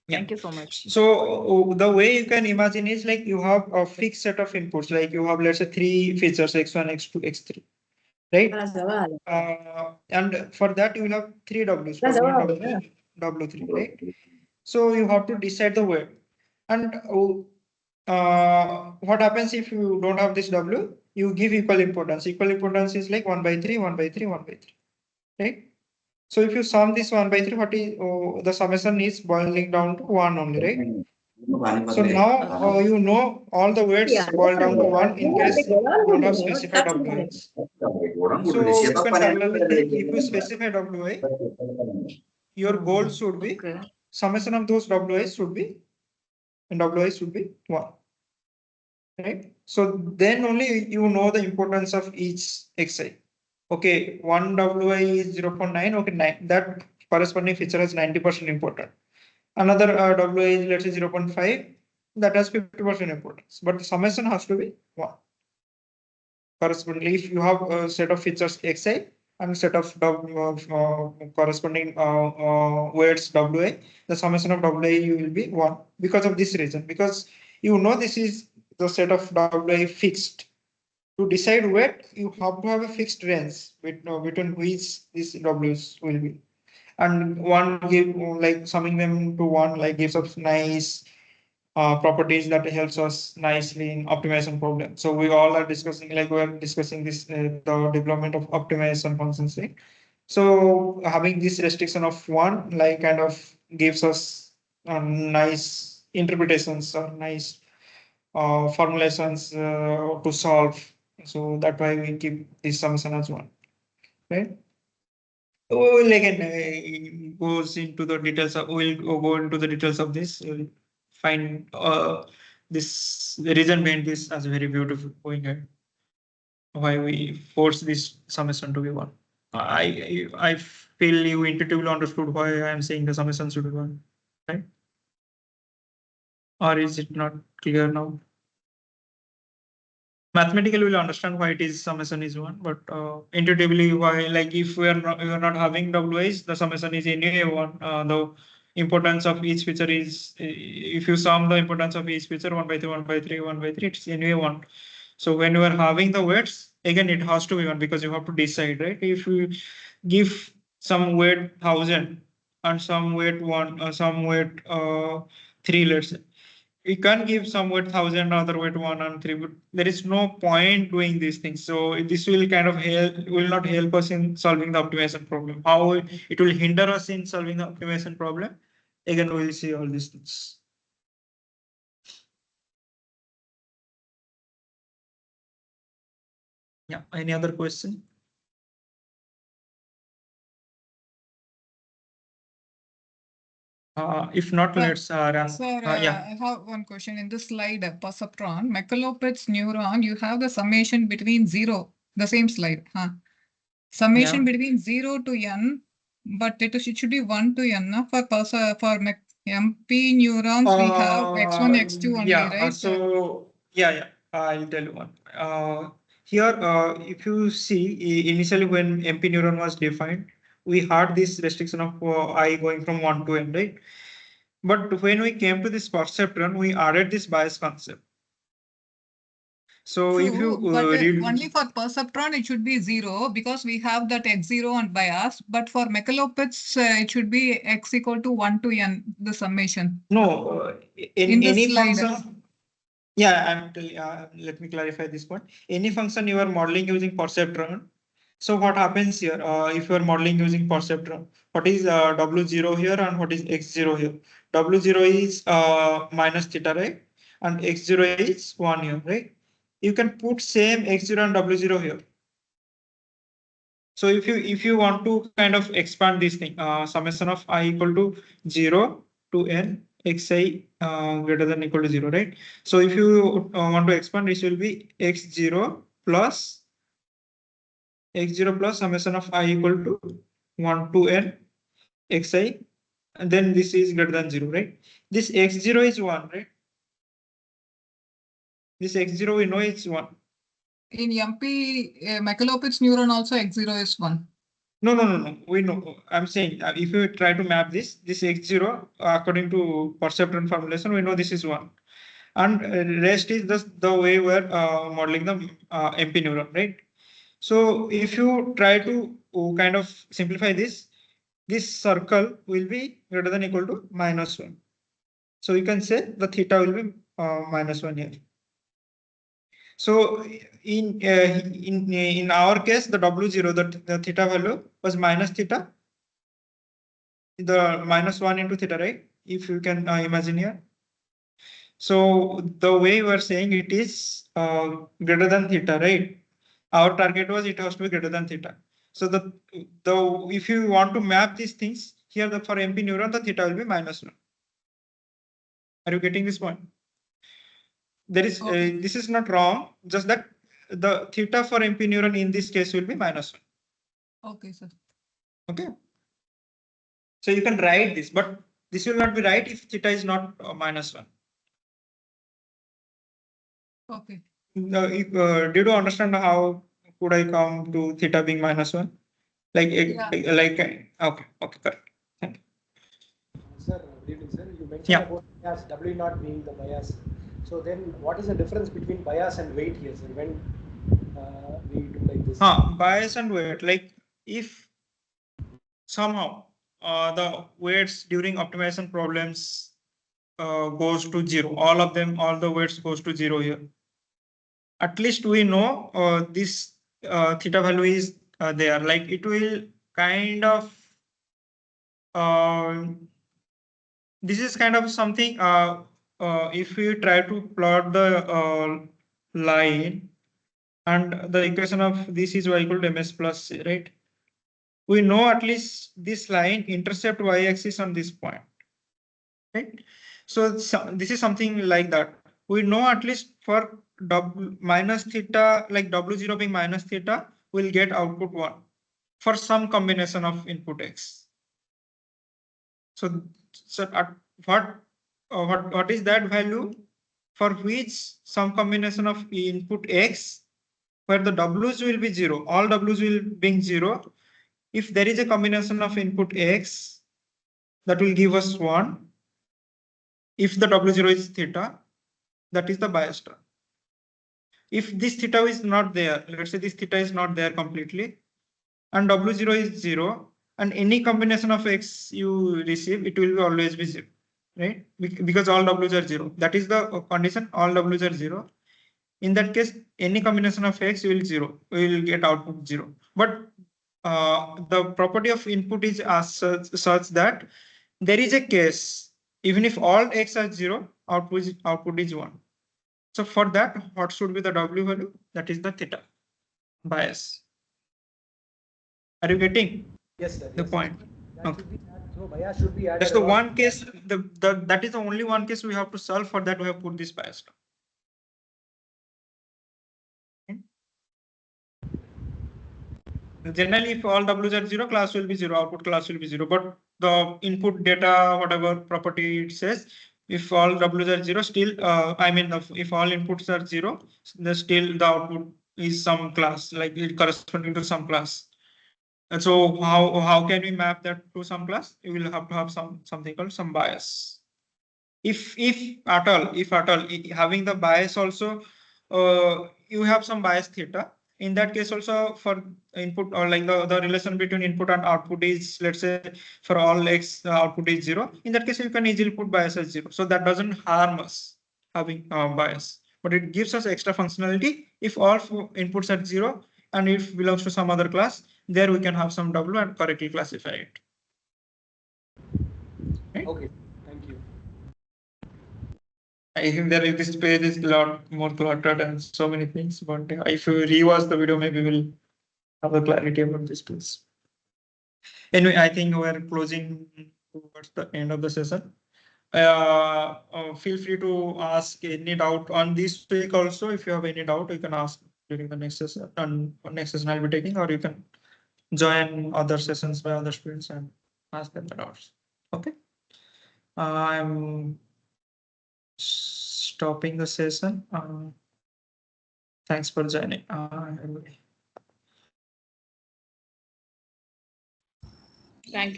Thank you so much. So the way you can imagine is like you have a fixed set of inputs, like you have, let's say, 3 features, x1, x2, x3, right? And for that you will have 3 Ws, W1, W2, W3, right? So you have to decide the weight. And what happens if you don't have this W? You give equal importance. Equal importance is like 1 by 3, 1 by 3, 1 by 3, right? So if you sum this 1 by 3, what is the summation is boiling down to 1 only, right? So now you know all the weights boil down to 1 in case you don't have specified WH. So you can parallelly think, if you specify WI, your goal should be summation of those WIs should be, and WI should be 1. Right? So then only you know the importance of each xi. Okay, one WI is 0.9. Okay, 9. That corresponding feature has 90% important. Another WI is, let's say, 0.5. That has 50% importance. But the summation has to be 1. Correspondingly, if you have a set of features xi and set of corresponding weights WI, the summation of WI will be 1 because of this reason. Because you know this is the set of WI fixed. To decide weight, you have to have a fixed range between which these Ws will be. And one give, like summing them to 1, like gives us nice properties that helps us nicely in optimization problem. So we all are discussing, like we're discussing this, the development of optimization functions, right? So having this restriction of 1, like kind of gives us nice interpretations or nice formulations to solve. So that's why we keep this summation as 1, right? We will again goes into the details of, we'll go into the details of this. We'll find this, the reason behind this as very beautiful going ahead. Why we force this summation to be 1. I feel you intuitively understood why I am saying the summation should be 1, right? Or is it not clear now? Mathematically we'll understand why it is summation is 1, but intuitively why, like if we are not having WIs, the summation is anyway 1. The importance of each feature is, if you sum the importance of each feature 1 by 3, 1 by 3, 1 by 3, it's anyway 1. So when you are having the weights, again it has to be 1 because you have to decide, right? If you give some weight 1000 and some weight 1, some weight 3, let's say, you can't give some weight 1000, other weight 1 and 3, but there is no point doing these things. So this will kind of will not help us in solving the optimization problem. How it will hinder us in solving the optimization problem, again we'll see all these things. Yeah, any other question? If not, let's run. Sir, Yeah. I have one question. In this slide, perceptron, Meckelopitz neuron, you have the summation between 0, the same slide, huh? summation between 0 to n, but it should be 1 to n. For MP neurons, we have x1, x2 only, yeah, right? yeah, I'll tell you one. Here, if you see, initially when MP neuron was defined, we had this restriction of I going from 1 to n, right? But when we came to this perceptron, we added this bias concept. So if you True, but read only for perceptron it should be 0 because we have that x0 and bias. But for mechalopiths, it should be x equal to 1 to n, the summation. no In the any slide. function. Yeah, I'm telling. Let me clarify this point. Any function you are modeling using perceptron. So what happens here? If you are modeling using perceptron, what is W0 here and what is X0 here? W0 is minus theta, right? And X0 is 1 here, right? You can put same X0 and W0 here. So if you want to kind of expand this thing, summation of I equal to 0 to n xi greater than equal to 0, right? So if you want to expand, this will be x0 plus summation of I equal to 1 to n xi, and then this is greater than 0, right? This x0 is 1, right? This x0 we know it's 1. In MP, mechalopiths neuron also x0 is 1. No. We know. I'm saying if you try to map this x0 according to perceptron formulation, we know this is 1. And rest is just the way we're modeling the MP neuron, right? So if you try to kind of simplify this circle will be greater than equal to -1. So you can say the theta will be -1 here. So in our case, the W0, the theta value was minus theta, the -1 into theta, right? If you can imagine here. So the way we are saying it is greater than theta, right? Our target was it has to be greater than theta. So the if you want to map these things here, for MP neuron, the theta will be -1. Are you getting this point? There is Okay. this is not wrong, just that the theta for MP neuron in this case will be -1. Okay, sir. Okay. So you can write this, but this will not be right if theta is not -1. Okay. Did you understand how could I come to theta being -1? Like, Yeah. okay, correct. Thank you. Sir, good evening, sir. You mentioned Yeah. about bias, W naught being the bias. So then what is the difference between bias and weight here, sir, when we do like this? Bias and weight, like if somehow the weights during optimization problems goes to 0, all the weights goes to 0 here. At least we know this theta value is there. Like it will kind of this is kind of something if we try to plot the line and the equation of this is y equal to ms plus c, right? We know at least this line intercept y-axis on this point, right? So this is something like that. We know at least for w minus theta, like w0 being minus theta, we'll get output 1 for some combination of input x. So at what is that value for which some combination of input x where the w's will be 0, all w's will be 0. If there is a combination of input x that will give us 1, if the w0 is theta, that is the bias term. If this theta is not there, let's say this theta is not there completely, and w0 is 0, and any combination of x you receive, it will always be 0, right? Because all w's are 0. That is the condition, all w's are 0. In that case, any combination of x will 0, will get output 0. But the property of input is as such that there is a case, even if all x are 0, output is 1. So for that, what should be the W value? That is the theta bias. Are you getting Yes, sir. the Yes, point? that Okay. should be added, so bias should be added. That's the along- one case. That is the only one case we have to solve. For that, we have put this bias term. Generally, if all W's are 0, class will be 0, output class will be 0. But the input data, whatever property it says, if all W's are 0, still, if all inputs are 0, then still the output is some class, like it corresponding to some class. And so how can we map that to some class? You will have to have something called some bias. If at all, having the bias also, you have some bias theta. In that case also, for input, or like the relation between input and output is, let's say, for all x, the output is 0. In that case, you can easily put bias as 0. So that doesn't harm us having bias, but it gives us extra functionality. If all inputs are 0 and if belongs to some other class, there we can have some W and correctly classify it. Right? Okay, thank you. I think this page is a lot more cluttered and so many things, but if you rewatch the video, maybe we'll have a clarity about this place. Anyway, I think we're closing towards the end of the session. Feel free to ask any doubt on this week also. If you have any doubt, you can ask during the next session. And next session I'll be taking, or you can join other sessions by other students and ask them the doubts. Okay. I'm stopping the session. Thanks for joining, everybody. Thank you.